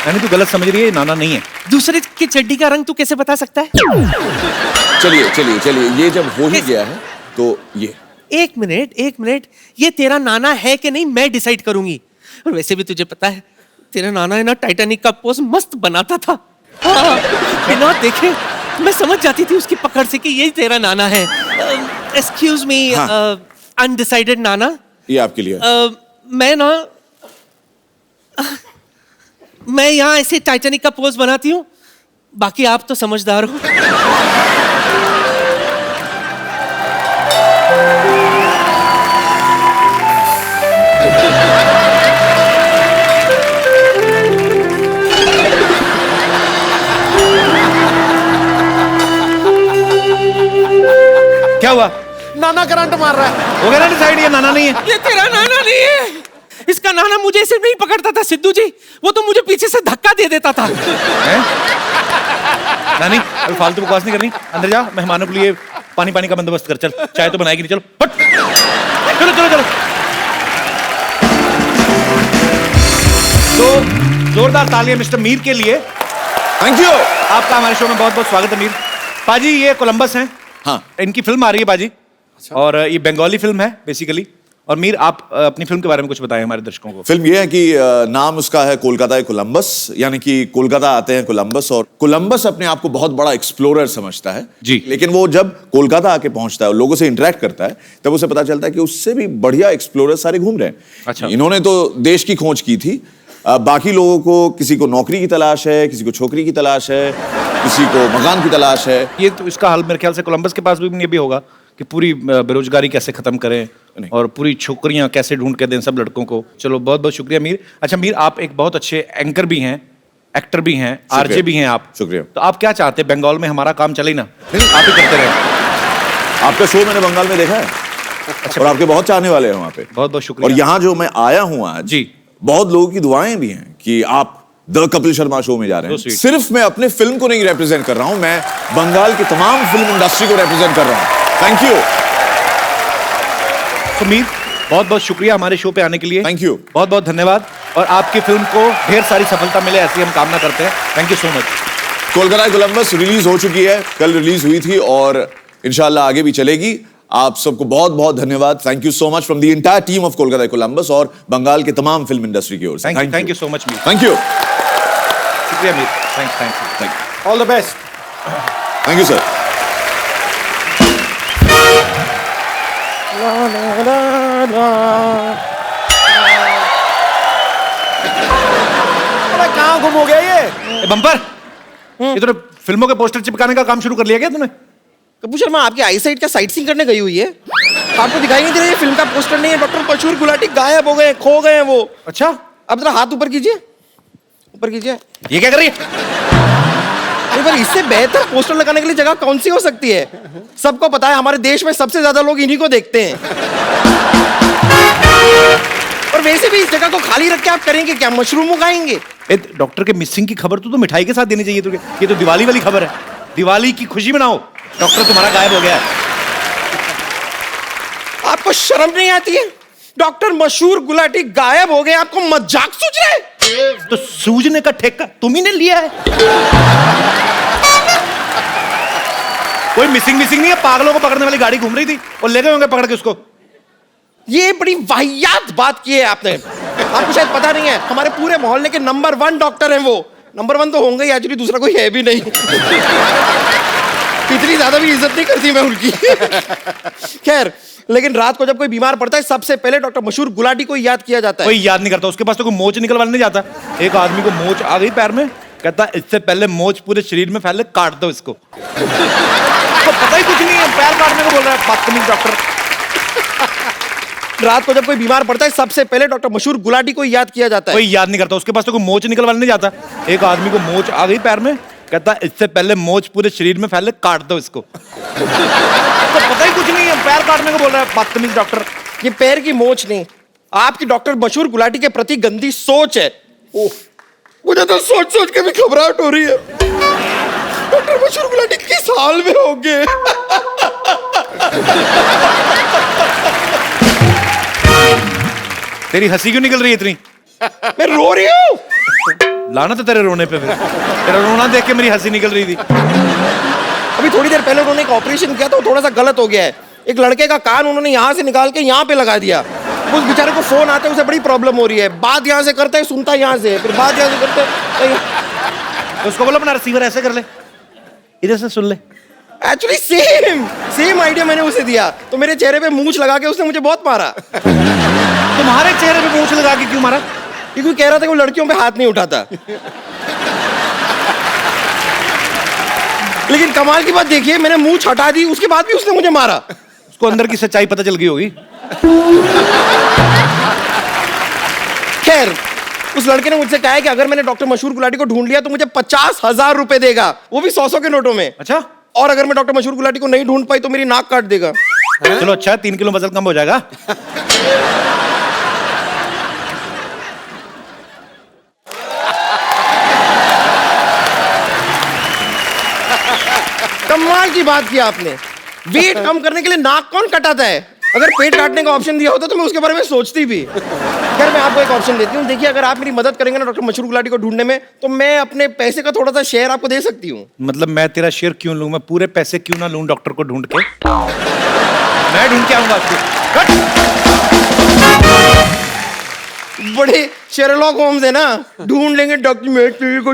[SPEAKER 1] नानी तू गलत समझ रही है, नाना नहीं है।
[SPEAKER 8] दूसरे की चड्डी का रंग तू कैसे बता सकता है?
[SPEAKER 4] चलिए चलिए चलिए, ये जब हो ही गया है तो ये।
[SPEAKER 8] एक मिनट, ये तेरा नाना है कि नहीं मैं डिसाइड करूंगी। और वैसे भी तुझे पता है तेरा नाना है ना टाइटैनिक का पोज मस्त बनाता था। हाँ, बिना देखे मैं समझ जाती थी उसकी पकड़ से कि ये तेरा नाना है। एक्सक्यूज मी, अनडिसाइडेड नाना।
[SPEAKER 4] ये आपके लिए।
[SPEAKER 8] मैं यहाँ ऐसे टाइटैनिक का पोज बनाती हूँ, बाकी आप तो समझदार हो।
[SPEAKER 1] क्या हुआ?
[SPEAKER 7] नाना करंट मार रहा है।
[SPEAKER 1] हो गया ना डिसाइड, ये नाना नहीं है।
[SPEAKER 8] ये तेरा नाना नहीं है। इसका नाना मुझे ऐसे नहीं पकड़ता था सिद्धू जी, वो तो मुझे पीछे से धक्का दे देता था।
[SPEAKER 1] हैं? नानी अभी फालतू बकवास नहीं करनी, अंदर जा, मेहमानों के लिए पानी का बंदोबस्त कर। चल, चाय तो बनाएगी नहीं, चलो हट। चलो चलो चलो। तो जोरदार तालियां मिस्टर मीर के लिए।
[SPEAKER 4] Thank you.
[SPEAKER 1] आपका हमारे शो में बहुत बहुत स्वागत है मीर। पाजी ये कोलंबस हैं,
[SPEAKER 4] हाँ
[SPEAKER 1] इनकी फिल्म आ रही है पाजी। और ये बंगाली फिल्म है बेसिकली। और मीर आप अपनी फिल्म के बारे में कुछ बताएं हमारे दर्शकों को।
[SPEAKER 4] फिल्म ये है कि नाम उसका है कोलकाता कोलंबस, यानी कि कोलकाता आते हैं कोलंबस, और कोलंबस अपने आप को बहुत बड़ा एक्सप्लोरर समझता है
[SPEAKER 1] जी।
[SPEAKER 4] लेकिन वो जब कोलकाता आके पहुंचता है और लोगों से इंटरेक्ट करता है तब उसे पता चलता है कि उससे भी बढ़िया एक्सप्लोरर सारे घूम रहे हैं।
[SPEAKER 1] अच्छा।
[SPEAKER 4] इन्होंने तो देश की खोज की थी, बाकी लोगों को किसी को नौकरी की तलाश है, किसी को छोकरी की तलाश है, किसी को मकान की तलाश है।
[SPEAKER 1] ये तो इसका हल मेरे ख्याल से कोलंबस के पास भी ये भी होगा कि पूरी बेरोजगारी कैसे खत्म करें और पूरी छोकरियां कैसे ढूंढ के दें सब लड़कों को। चलो बहुत बहुत शुक्रिया मीर। अच्छा मीर, आप एक बहुत अच्छे एंकर भी हैं, एक्टर भी हैं, आरजे भी हैं आप।
[SPEAKER 4] शुक्रिया।
[SPEAKER 1] तो आप क्या चाहते हैं, बंगाल में हमारा काम चले ना, आप ही करते रहे।
[SPEAKER 4] आपका शो मैंने बंगाल में देखा है। अच्छा। और आपके बहुत चाहने वाले हैं वहाँ पे।
[SPEAKER 1] बहुत बहुत शुक्रिया।
[SPEAKER 4] और यहाँ जो मैं आया हूँ आज
[SPEAKER 1] जी,
[SPEAKER 4] बहुत लोगों की दुआएं भी हैं कि आप द कपिल शर्मा शो में जा रहे हैं।
[SPEAKER 1] So sweet.
[SPEAKER 4] सिर्फ मैं अपने फिल्म को नहीं रिप्रेजेंट कर रहा हूं, मैं बंगाल की तमाम फिल्म इंडस्ट्री को रिप्रेजेंट कर रहा हूं। Thank you.
[SPEAKER 1] सुमीर, बहुत बहुत शुक्रिया हमारे शो पे आने के लिए।
[SPEAKER 4] Thank you.
[SPEAKER 1] बहुत बहुत धन्यवाद, और आपकी फिल्म को ढेर सारी सफलता मिले, ऐसी हम कामना करते हैं। Thank you so much.
[SPEAKER 4] Kolkata Columbus release हो चुकी है, कल रिलीज हुई थी और इंशाल्लाह आगे भी चलेगी। आप सबको बहुत बहुत धन्यवाद। Thank you so much from the entire team of Kolkata Columbus और बंगाल के तमाम फिल्म इंडस्ट्री की ओर से।
[SPEAKER 1] Thank you so much Mir.
[SPEAKER 4] Thank you.
[SPEAKER 1] शुक्रिया मीर। Thank you. All the best.
[SPEAKER 4] Thank you sir.
[SPEAKER 7] कहाँ गुम हो गया ये?
[SPEAKER 1] बम्पर, ये तूने फिल्मों के पोस्टर चिपकाने का काम शुरू कर लिया क्या तूने?
[SPEAKER 8] कपूर शर्मा, आपकी आई साइट क्या साइट सीइंग करने गई हुई है? आपको दिखाई नहीं दे रहा ये फिल्म का पोस्टर नहीं है? डॉक्टर मशहूर गुलाटी गायब हो गए, खो गए हैं वो।
[SPEAKER 1] अच्छा,
[SPEAKER 8] अब जरा हाथ ऊपर कीजिए, ऊपर कीजिए।
[SPEAKER 1] ये क्या कर रही है?
[SPEAKER 8] अरे पर इससे बेहतर पोस्टर लगाने के लिए जगह कौन सी हो सकती है? सबको पता है हमारे देश में सबसे ज्यादा लोग इन्हीं को देखते हैं। और वैसे भी इस जगह को खाली रख के आप करेंगे क्या? मशरूम उगाएंगे?
[SPEAKER 1] डॉक्टर के मिसिंग की खबर तो मिठाई के साथ देनी चाहिए तुझे। ये तो दिवाली वाली खबर है। दिवाली की खुशी मनाओ, डॉक्टर तुम्हारा गायब हो गया है।
[SPEAKER 8] आपको शर्म नहीं आती है? डॉक्टर मशहूर गुलाटी गायब हो गए, आपको मजाक सूझ रहा है?
[SPEAKER 1] तो सूझने का ठेका तुम ही ने लिया है। कोई मिसिंग नहीं है, पागलों को पकड़ने वाली गाड़ी घूम रही थी और ले गए होंगे पकड़ के उसको।
[SPEAKER 8] ये बड़ी वाहियात बात की है आपने। आपको शायद पता नहीं है, हमारे पूरे मोहल्ले के नंबर 1 डॉक्टर हैं वो। नंबर 1 तो होंगे ही, एक्चुअली दूसरा कोई है भी नहीं। इतनी ज्यादा भी इज्जत नहीं करती मैं उनकी। खैर, लेकिन रात को जब कोई बीमार पड़ता है सबसे पहले डॉक्टर मशहूर गुलाटी को याद किया जाता है।
[SPEAKER 1] कोई याद नहीं करता, उसके पास तो कोई मोच निकलवाने नहीं जाता। एक आदमी को मोच आ गई पैर में, कहता इससे पहले मोच पूरे शरीर में फैले, काट दो इसको। तो पता ही कुछ नहीं है, पैर काटने को बोल रहा है बदतमीज डॉक्टर।
[SPEAKER 8] रात को जब कोई बीमार पड़ता है सबसे पहले डॉक्टर मशहूर गुलाटी को याद किया जाता है।
[SPEAKER 1] कोई याद नहीं करता, उसके पास तो कोई मोच निकलवाने नहीं जाता। एक आदमी को मोच आ गई पैर में, कहता इससे पहले मोच पूरे शरीर में फैले, काट दो इसको। तो पता ही कुछ नहीं है, पैर काटने को बोल रहा है बदतमीज डॉक्टर।
[SPEAKER 8] ये पैर की मोच नहीं, आपकी डॉक्टर मशहूर गुलाटी के प्रति गंदी सोच है। ओह, मुझे तो सोच सोच के भी घबराहट हो रही है। डॉक्टर मशहूर गुलाटी किस हाल में होंगे?
[SPEAKER 1] तेरी हंसी क्यों निकल रही है इतनी?
[SPEAKER 8] मैं रो रही हूँ।
[SPEAKER 1] लाना तो तेरे रोने पे, फिर तेरा रोना देख के मेरी हंसी निकल रही थी।
[SPEAKER 8] अभी थोड़ी देर पहले उन्होंने एक ऑपरेशन किया था, वो थोड़ा सा गलत हो गया है। एक लड़के का कान उन्होंने यहाँ से निकाल के यहाँ पे लगा दिया। उस बेचारे को फोन आता है, उसे बड़ी प्रॉब्लम हो रही है। बात यहाँ से करता है, सुनता है यहाँ से, फिर बात यहाँ से करता है।
[SPEAKER 1] तो उसको बोलो अपना रिसीवर ऐसे कर ले, इधर से सुन ले।
[SPEAKER 8] एक्चुअली सेम आइडिया मैंने उसे दिया, तो मेरे चेहरे पे मूंछ लगा के उसने मुझे बहुत मारा।
[SPEAKER 1] तुम्हारे चेहरे पे मूंछ लगा के क्यों मारा?
[SPEAKER 8] क्योंकि कह रहा था कि वो लड़कियों पे हाथ नहीं उठाता। लेकिन कमाल की बात देखिए, मैंने मूंछ हटा दी, उसके बाद भी उसने मुझे मारा।
[SPEAKER 1] उसको अंदर की सच्चाई पता चल गई होगी।
[SPEAKER 8] खैर, उस लड़के ने मुझसे कहा है कि अगर मैंने डॉक्टर मशहूर गुलाटी को ढूंढ लिया तो मुझे 50,000 रुपए देगा, वो भी 100 के नोटों में।
[SPEAKER 1] अच्छा,
[SPEAKER 8] और अगर मैं डॉक्टर मशहूर गुलाटी को नहीं ढूंढ पाई तो मेरी नाक काट देगा।
[SPEAKER 1] चलो अच्छा, 3 किलो वजन कम हो जाएगा।
[SPEAKER 8] कमाल की बात की आपने। वेट कम करने के लिए नाक कौन कटाता है? अगर पेट काटने का ऑप्शन दिया होता तो मैं उसके बारे में सोचती भी। खैर, मैं आपको एक ऑप्शन देती हूँ। देखिए, अगर आप मेरी मदद करेंगे ना डॉक्टर मशहूर गुलाटी को ढूंढने में, तो मैं अपने पैसे का थोड़ा सा शेयर आपको दे सकती हूँ।
[SPEAKER 1] मतलब मैं तेरा शेयर क्यों लूं? मैं पूरे पैसे क्यों ना लूं डॉक्टर को ढूंढ के? मैं ढूंढ के आऊंगा उसको।
[SPEAKER 8] बड़े शेरलॉक होम्स है ना, ढूंढ लेंगे डॉक्टर को।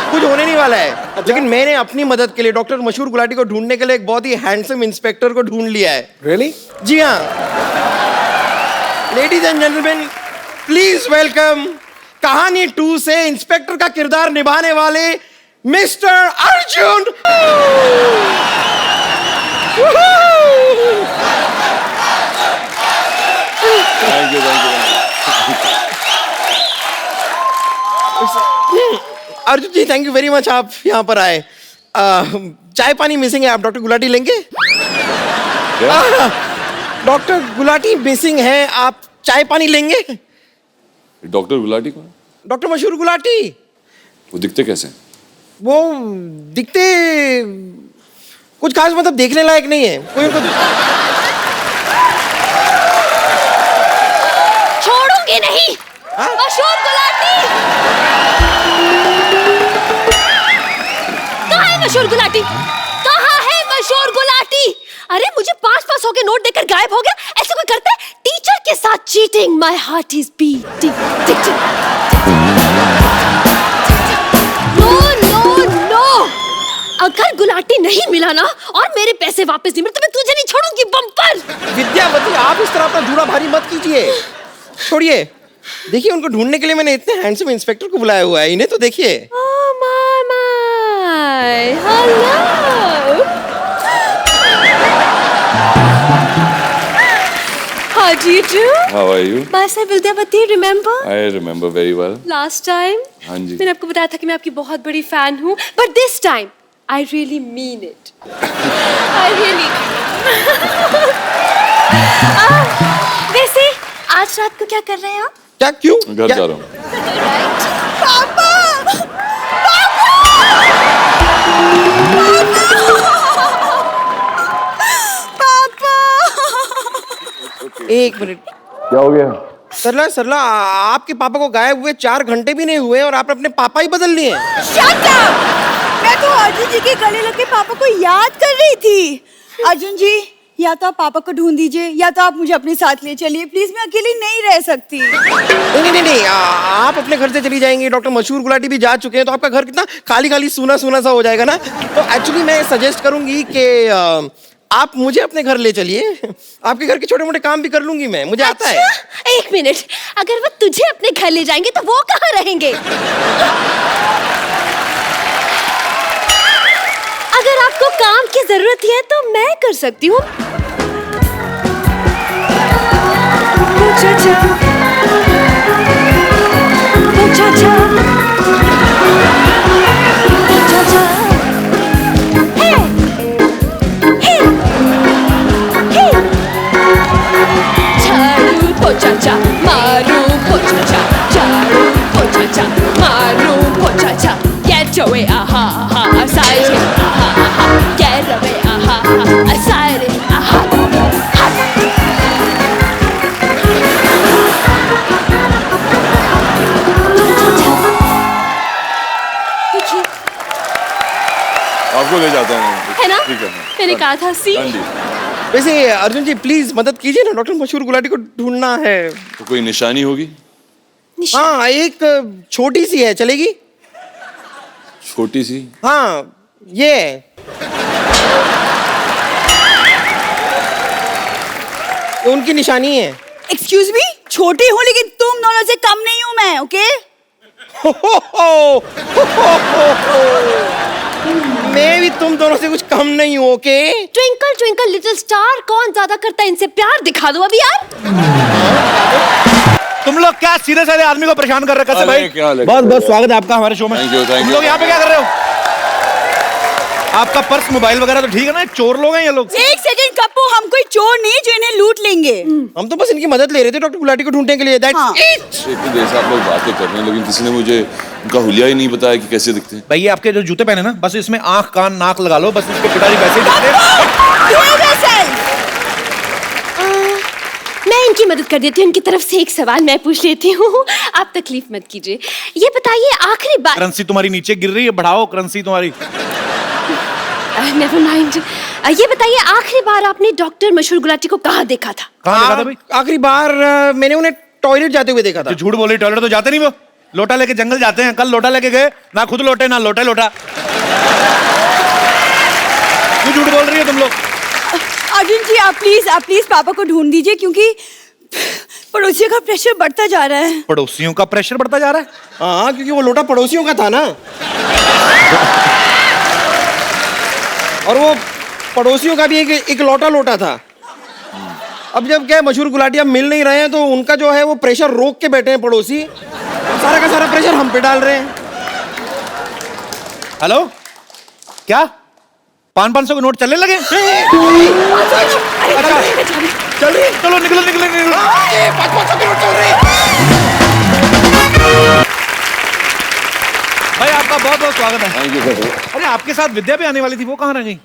[SPEAKER 8] कुछ होने नहीं वाला है। लेकिन मैंने अपनी मदद के लिए डॉक्टर मशहूर गुलाटी को ढूंढने के लिए एक बहुत ही हैंडसम इंस्पेक्टर को ढूंढ लिया है।
[SPEAKER 3] रियली?
[SPEAKER 8] जी हाँ। Ladies and gentleman, please welcome Kahaani 2 से इंस्पेक्टर का किरदार निभाने वाले mister Arjun. Arjun ji, thank you very much, आप यहाँ पर आए। चाय पानी मिसिंग है, आप डॉक्टर गुलाटी लेंगे? डॉक्टर गुलाटी मिसिंग है, आप चाय पानी लेंगे?
[SPEAKER 9] डॉक्टर गुलाटी कौन?
[SPEAKER 8] डॉक्टर मशहूर गुलाटी।
[SPEAKER 9] वो दिखते कैसे?
[SPEAKER 8] वो दिखते कुछ खास, मतलब देखने लायक नहीं है कोई उनको।
[SPEAKER 10] छोड़ूंगी नहीं। मशहूर गुलाटी कहाँ है? मशहूर गुलाटी कहाँ है? मशहूर गुलाटी, अरे मुझे 5 होके नोट देकर गायब हो गया, ऐसे कोई करता है? टीचर के साथ cheating, my heart is beating. No no no, अगर गुलाटी नहीं मिला ना और मेरे पैसे वापस नहीं मिले तो मैं तुझे नहीं छोड़ूंगी बम्पर।
[SPEAKER 8] विद्यावती, आप इस तरह अपना जूड़ा भारी मत कीजिए, छोड़िए। देखिए, उनको ढूंढने के लिए मैंने इतने हैंडसम इंस्पेक्टर को बुलाया हुआ है, इन्हें तो देखिए।
[SPEAKER 10] Oh my, hello. How do you do?
[SPEAKER 9] How are you?
[SPEAKER 10] Myself Vidyavati, remember?
[SPEAKER 9] I remember very well.
[SPEAKER 10] Last time?
[SPEAKER 9] हाँ जी।
[SPEAKER 10] मैंने आपको बताया था कि मैं आपकी बहुत बड़ी फैन हूँ, but this time I really mean it. I really. वैसे आज रात को क्या कर रहे हैं आप?
[SPEAKER 8] क्या, क्यों?
[SPEAKER 9] घर जा रहा हूँ।
[SPEAKER 10] पापा!
[SPEAKER 8] एक मिनट।
[SPEAKER 9] क्या हो गया?
[SPEAKER 8] सरला सरला, आपके पापा को गायब हुए 4 घंटे भी नहीं हुए और आपने अपने पापा ही बदल लिए।
[SPEAKER 11] Shut up! मैं तो अर्जुन जी के गले लग के पापा को याद कर रही थी। अर्जुन जी, या तो आप पापा को ढूंढ दीजिए या तो आप मुझे अपने साथ ले चलिए प्लीज, मैं अकेली नहीं रह सकती।
[SPEAKER 8] नहीं, आप अपने घर से चली जाएंगी, डॉक्टर मशहूर गुलाटी भी जा चुके हैं, तो आपका घर कितना खाली खाली सूना सूना सा हो जाएगा ना। तो एक्चुअली मैं सजेस्ट करूंगी कि आप मुझे अपने घर ले चलिए, आपके घर के छोटे मोटे काम भी कर लूंगी मैं, मुझे आता है।
[SPEAKER 10] एक मिनट, अगर वो तुझे अपने घर ले जाएंगे तो वो कहाँ रहेंगे? अगर आपको काम की जरूरत है तो मैं कर सकती हूँ। झाड़ू पोछा मारू पोछा, झाड़ू पोछा मारू पोछा, get away aha aha siren aha aha, get away aha aha siren aha।
[SPEAKER 9] आपको ले जाता हूँ।
[SPEAKER 10] है ना?
[SPEAKER 9] ठीक है।
[SPEAKER 10] मैंने कहा था सी।
[SPEAKER 9] हाँ जी।
[SPEAKER 8] वैसे अर्जुन जी प्लीज मदद कीजिए ना, डॉक्टर मशहूर गुलाटी को ढूंढना है।
[SPEAKER 9] तो कोई निशानी होगी?
[SPEAKER 8] हाँ, एक छोटी सी है, चलेगी?
[SPEAKER 9] छोटी सी?
[SPEAKER 8] हाँ, ये उनकी निशानी है।
[SPEAKER 11] एक्सक्यूज मी, छोटी हूँ लेकिन तुम दोनों से कम नहीं हूँ मैं, ओके?
[SPEAKER 8] मैं भी तुम दोनों से कुछ कम नहीं हूँ, okay?
[SPEAKER 10] Twinkle twinkle little star, कौन ज्यादा करता है इनसे प्यार, दिखा दो अभी यार।
[SPEAKER 1] तुम लोग क्या सीधे साधे आदमी को परेशान कर रहे हैं भाई? बहुत बहुत स्वागत है आपका हमारे शो में।
[SPEAKER 9] Thank you.
[SPEAKER 1] तुम लोग यहाँ पे क्या कर रहे हो? आपका पर्स मोबाइल वगैरह तो ठीक है ना? चोर लोग हैं ये लोग।
[SPEAKER 11] एक सेकंड कप्पू, हम कोई चोर नहीं जो इन्हें लूट लेंगे।
[SPEAKER 8] हम तो बस इनकी मदद ले रहे थे डॉक्टर गुलाटी को ढूंढने के लिए।
[SPEAKER 11] हाँ।
[SPEAKER 9] इतनी देर से आप लोग बातें कर रहे हैं लेकिन किसी ने मुझे उनका हुलिया ही नहीं बताया कि कैसे दिखते हैं।
[SPEAKER 1] भाई ये आपके जो जूते पहने ना, बस इसमें आंख कान नाक लगा लो, बस इसके पिताजी वैसे ही दिखते हैं।
[SPEAKER 10] मैं इनकी मदद कर देती हूँ। इनकी तरफ से एक सवाल मैं पूछ लेती हूँ, आप तकलीफ मत कीजिए। ये बताइए आखिरी बार।
[SPEAKER 1] करेंसी तुम्हारी नीचे गिर रही है, बढ़ाओ करेंसी तुम्हारी।
[SPEAKER 10] Never mind. ये बताइए आखिरी बार आपने डॉक्टर मशहूर गुलाटी को कहाँ देखा था?
[SPEAKER 1] कहाँ देखा था भाई?
[SPEAKER 8] आखिरी बार मैंने उन्हें टॉयलेट जाते हुए देखा था।
[SPEAKER 1] झूठ बोल रही, टॉयलेट तो जाते नहीं वो, लोटा लेके जंगल जाते हैं। कल लोटा लेके गए, ना खुद लोटे ना लोटे लोटा। क्यों झूठ बोल रही है तुम लोग?
[SPEAKER 11] अर्जुन जी आप प्लीज पापा को ढूंढ दीजिए क्योंकि पड़ोसियों का प्रेशर बढ़ता जा रहा है।
[SPEAKER 1] पड़ोसियों का प्रेशर बढ़ता जा रहा है?
[SPEAKER 8] हाँ, क्योंकि वो लोटा पड़ोसियों का था ना। और वो पड़ोसियों का भी एक लोटा था। अब जब क्या मशहूर गुलाटी अब मिल नहीं रहे हैं तो उनका जो है वो प्रेशर रोक के बैठे हैं पड़ोसी, सारा का सारा प्रेशर हम पे डाल रहे हैं।
[SPEAKER 1] हेलो, क्या 500 के नोट चलने लगे? अच्छा चलो निकलो निकलो निकलो।
[SPEAKER 8] 500 के नोट चल रहे हैं।
[SPEAKER 1] बहुत बहुत स्वागत है।
[SPEAKER 9] Thank you sir.
[SPEAKER 1] अरे आपके साथ विद्या भी आने वाली थी, वो कहाँ रह गई?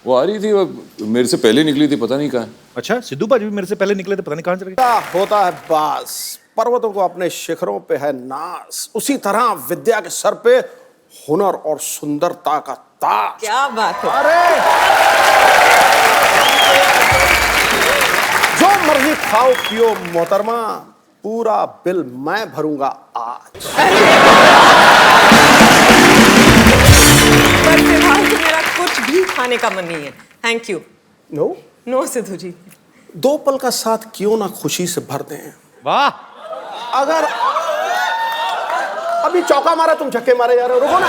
[SPEAKER 9] वो आ रही थी, वो मेरे से पहले निकली थी, पता नहीं कहाँ है।
[SPEAKER 1] अच्छा, सिद्धू भाजी भी मेरे से पहले निकले थे, पता नहीं कहाँ चले गए।
[SPEAKER 12] होता है बास, पर्वतों को अपने शिखरों पे है नास, उसी तरह विद्या के सर पे हुनर और सुंदरता का ताज।
[SPEAKER 2] क्या बात है।
[SPEAKER 12] अरे जो मर्जी खाओ पियो मोहतरमा, पूरा बिल मैं भरूंगा आज।
[SPEAKER 2] पर फिलहाल तो मेरा कुछ भी खाने का मन नहीं है, thank you.
[SPEAKER 12] No
[SPEAKER 2] no Sidhu ji.
[SPEAKER 12] दो पल का साथ क्यों ना खुशी से भर दें।
[SPEAKER 1] वाह,
[SPEAKER 12] अगर अभी चौका मारा, तुम छक्के मारे जा रहे हो, रुको ना।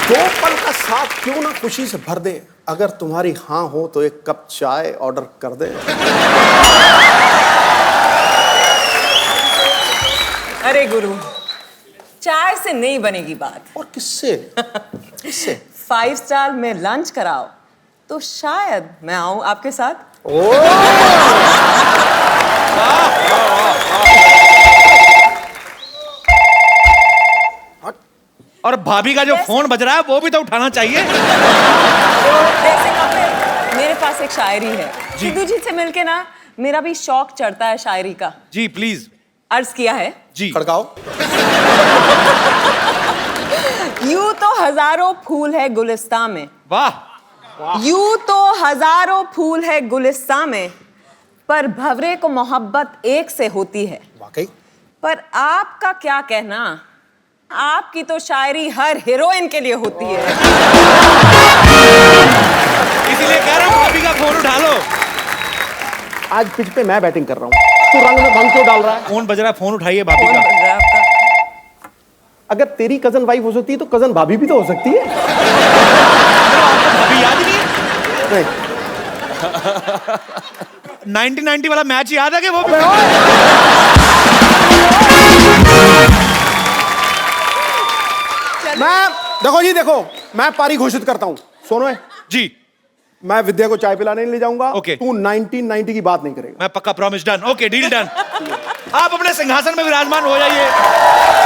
[SPEAKER 12] दो पल का साथ क्यों ना खुशी से भर दे, अगर तुम्हारी हाँ हो तो एक कप चाय ऑर्डर कर दे।
[SPEAKER 2] अरे गुरु, चाय से नहीं बनेगी बात।
[SPEAKER 12] और किससे? किससे?
[SPEAKER 2] 5 स्टार में लंच कराओ तो शायद मैं आऊं आपके साथ।
[SPEAKER 1] और भाभी का जो फोन बज रहा है वो भी तो उठाना चाहिए।
[SPEAKER 2] वैसे कपिल, मेरे पास एक शायरी है, सिद्धू जी से मिलके ना मेरा भी शौक चढ़ता है शायरी का।
[SPEAKER 1] जी प्लीज।
[SPEAKER 2] अर्ज किया है
[SPEAKER 1] जी।
[SPEAKER 12] खड़काओ।
[SPEAKER 2] यूं तो हजारों फूल है गुलिस्तां में।
[SPEAKER 1] वाह।
[SPEAKER 2] यूं तो हजारों फूल है गुलिस्तां में, पर भंवरे को मोहब्बत एक से होती है।
[SPEAKER 12] वाकई।
[SPEAKER 2] पर आपका क्या कहना, आपकी तो शायरी हर हीरोइन के लिए होती है।
[SPEAKER 1] इसीलिए कह रहा हूँ भाभी का फोन उठा लो।
[SPEAKER 12] आज पिच पे मैं बैटिंग कर रहा हूँ, तू रंग में भंग क्यों डाल रहा है?
[SPEAKER 1] फोन बज रहा है, फोन उठाइए भाभी
[SPEAKER 2] कौन
[SPEAKER 1] का।
[SPEAKER 2] बन रहा है आपका?
[SPEAKER 12] अगर तेरी कजन वाइफ हो सकती है तो कजन भाभी भी तो हो सकती है।
[SPEAKER 1] भाभी याद ही नहीं है?
[SPEAKER 12] नहीं।
[SPEAKER 1] 1990 वाला मैच याद है कि वो?
[SPEAKER 12] मैं देखो जी, देखो मैं पारी घोषित करता हूँ। सोनो
[SPEAKER 1] जी।
[SPEAKER 12] मैं विद्या को चाय पिलाने नहीं ले जाऊंगा।
[SPEAKER 1] ओके।
[SPEAKER 12] तू 1990 की बात नहीं करेगा।
[SPEAKER 1] मैं पक्का, promise, done. Okay, deal done. आप अपने सिंहासन में विराजमान हो जाइए।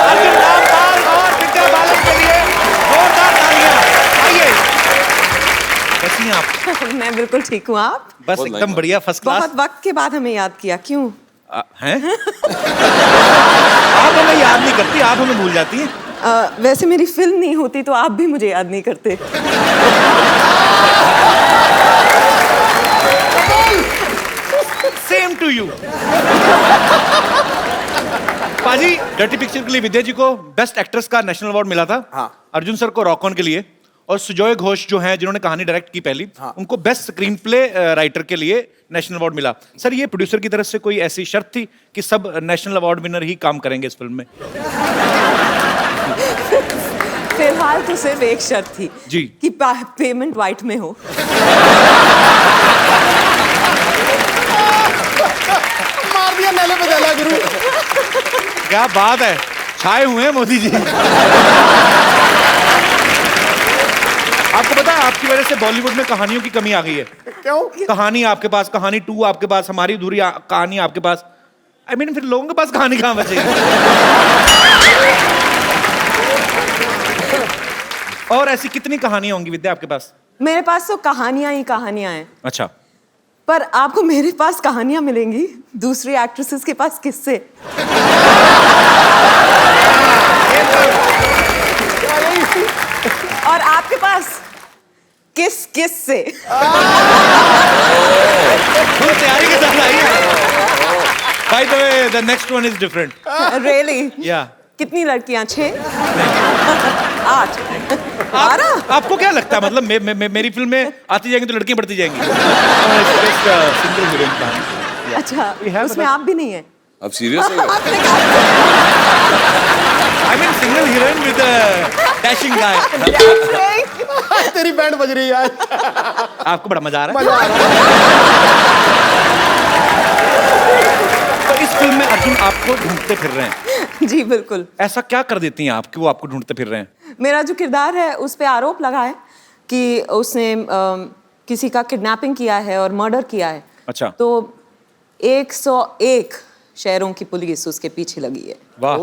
[SPEAKER 1] अर्जुन रामपाल और विद्या बालन के लिए जोरदार तालियां। आइए। कैसी हैं आप?
[SPEAKER 2] मैं बिल्कुल ठीक हूँ, आप?
[SPEAKER 1] बस एकदम बढ़िया, फर्स्ट क्लास।
[SPEAKER 2] बहुत वक्त के बाद हमें याद किया, क्यों?
[SPEAKER 1] हैं? आप हमें याद नहीं करती, आप हमें भूल जाती हैं।
[SPEAKER 2] वैसे मेरी फिल्म नहीं होती तो आप भी मुझे याद नहीं करते।
[SPEAKER 1] Same to you. पाजी, डर्टी पिक्चर के लिए विद्या जी को बेस्ट एक्ट्रेस का नेशनल अवार्ड मिला था।
[SPEAKER 12] हाँ।
[SPEAKER 1] अर्जुन सर को रॉक ऑन के लिए, और सुजॉय घोष जो हैं जिन्होंने कहानी डायरेक्ट की पहली,
[SPEAKER 12] हाँ।
[SPEAKER 1] उनको बेस्ट स्क्रीन प्ले राइटर के लिए नेशनल अवार्ड मिला। सर, ये प्रोड्यूसर की तरफ से कोई ऐसी शर्त थी कि सब नेशनल अवार्ड विनर ही काम करेंगे इस फिल्म में?
[SPEAKER 2] फिलहाल तो सिर्फ एक शर्त थी
[SPEAKER 1] जी।
[SPEAKER 2] कि पेमेंट व्हाइट में हो।
[SPEAKER 12] मार दिया नेले पे डाला गुरु।
[SPEAKER 1] क्या बात है, छाए हुए हैं मोदी जी। आपको पता है, आपकी वजह से बॉलीवुड में कहानियों की कमी आ गई है।
[SPEAKER 12] क्यों?
[SPEAKER 1] कहानी आपके पास, कहानी 2 आपके पास, हमारी अधूरी कहानी आपके पास। I mean, फिर लोगों के पास कहानी कहाँ बचेगी? और ऐसी कितनी कहानियां होंगी विद्या आपके पास?
[SPEAKER 2] मेरे पास तो कहानियां ही कहानियां हैं,
[SPEAKER 1] अच्छा।
[SPEAKER 2] पर आपको मेरे पास कहानियां मिलेंगी, दूसरी एक्ट्रेसेस के पास किससे? और आपके पास किस किस से?
[SPEAKER 1] तैयारी के साथ आई है। By the way, the next one is different.
[SPEAKER 2] Really?
[SPEAKER 1] Yeah.
[SPEAKER 2] कितनी लड़कियां? 6? 8? 12?
[SPEAKER 1] आपको क्या लगता है, मतलब मेरी फिल्म में आती जाएंगी तो लड़कियां बढ़ती जाएंगी? सिंगल हीरोइन का।
[SPEAKER 2] अच्छा, उसमें आप भी नहीं है?
[SPEAKER 9] अब सीरियस है?
[SPEAKER 1] I mean, single heroine with a dashing guy.
[SPEAKER 12] तेरी बैंड बज रही है आज।
[SPEAKER 1] आपको बड़ा मजा आ रहा है?
[SPEAKER 12] मजा आ रहा
[SPEAKER 1] तो इस फिल्म में अर्जुन आपको ढूंढते फिर रहे हैं।
[SPEAKER 2] जी बिल्कुल।
[SPEAKER 1] ऐसा क्या कर देती हैं आप कि वो आपको ढूंढते फिर रहे हैं?
[SPEAKER 2] मेरा जो किरदार है उस पे आरोप लगा है कि उसने किसी का किडनैपिंग किया है और मर्डर किया है।
[SPEAKER 1] अच्छा।
[SPEAKER 2] तो 101 शहरों की पुलिस उसके पीछे लगी है।
[SPEAKER 1] वाह,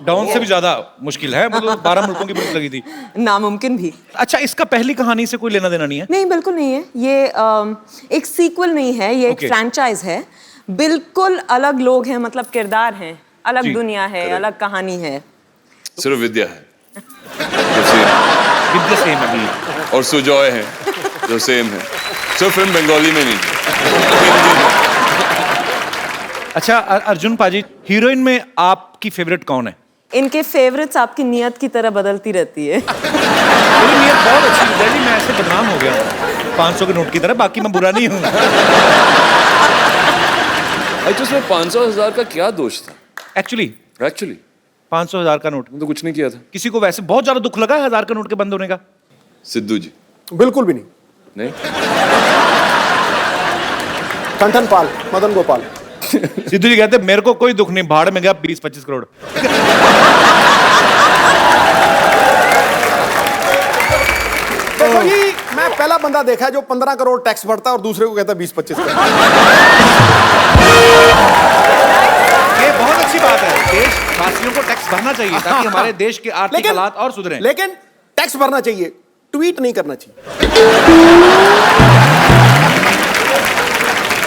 [SPEAKER 1] डॉन से भी ज्यादा मुश्किल है, मतलब 12 मुल्कों की पुलिस लगी थी।
[SPEAKER 2] नामुमकिन भी।
[SPEAKER 1] अच्छा, इसका पहली कहानी से कोई लेना देना नहीं है?
[SPEAKER 2] नहीं, बिल्कुल नहीं है। ये एक सीक्वल नहीं है, ये एक
[SPEAKER 1] Okay.
[SPEAKER 2] फ्रैंचाइज है। बिल्कुल अलग लोग हैं, मतलब किरदार हैं, अलग
[SPEAKER 1] जी,
[SPEAKER 2] दुनिया है, अलग कहानी है।
[SPEAKER 9] सिर्फ विद्या है
[SPEAKER 1] विद द सेम अभी।
[SPEAKER 9] और सुजॉय है जो सेम है, सिर्फ फिल्म बंगाली में नहीं।
[SPEAKER 1] अच्छा अर्जुन पाजी, हीरोइन में आपकी फेवरेट कौन है?
[SPEAKER 2] इनके फेवरेट्स आपकी नियत की तरह बदलती रहती है।
[SPEAKER 1] मेरी नियत बहुत अच्छी है जी, मैं ऐसे बदनाम हो गया हूँ 500 के नोट की तरह, बाकी मैं बुरा नहीं हूँ।
[SPEAKER 9] अच्छा, उसमें 500,000 का क्या दोष था?
[SPEAKER 1] एक्चुअली 500,000 का नोट
[SPEAKER 9] तो कुछ नहीं किया था।
[SPEAKER 1] किसी को वैसे बहुत ज्यादा दुख लगा है 1000 के नोट के बंद होने का?
[SPEAKER 9] सिद्धू जी
[SPEAKER 12] बिल्कुल भी नहीं।
[SPEAKER 9] नहीं,
[SPEAKER 12] ठन पाल, मदन गोपाल।
[SPEAKER 1] सिद्धू जी कहते मेरे को कोई दुख नहीं, भाड़ में गया 20-25 करोड़।
[SPEAKER 12] देखो जी, मैं पहला बंदा देखा है जो 15 करोड़ टैक्स भरता है और दूसरे को कहता है 20-25 करोड़।
[SPEAKER 1] ये बहुत अच्छी बात है, देशवासियों को टैक्स भरना चाहिए ताकि हमारे देश के आर्थिक हालात और सुधरें।
[SPEAKER 12] लेकिन टैक्स भरना चाहिए, ट्वीट नहीं करना चाहिए।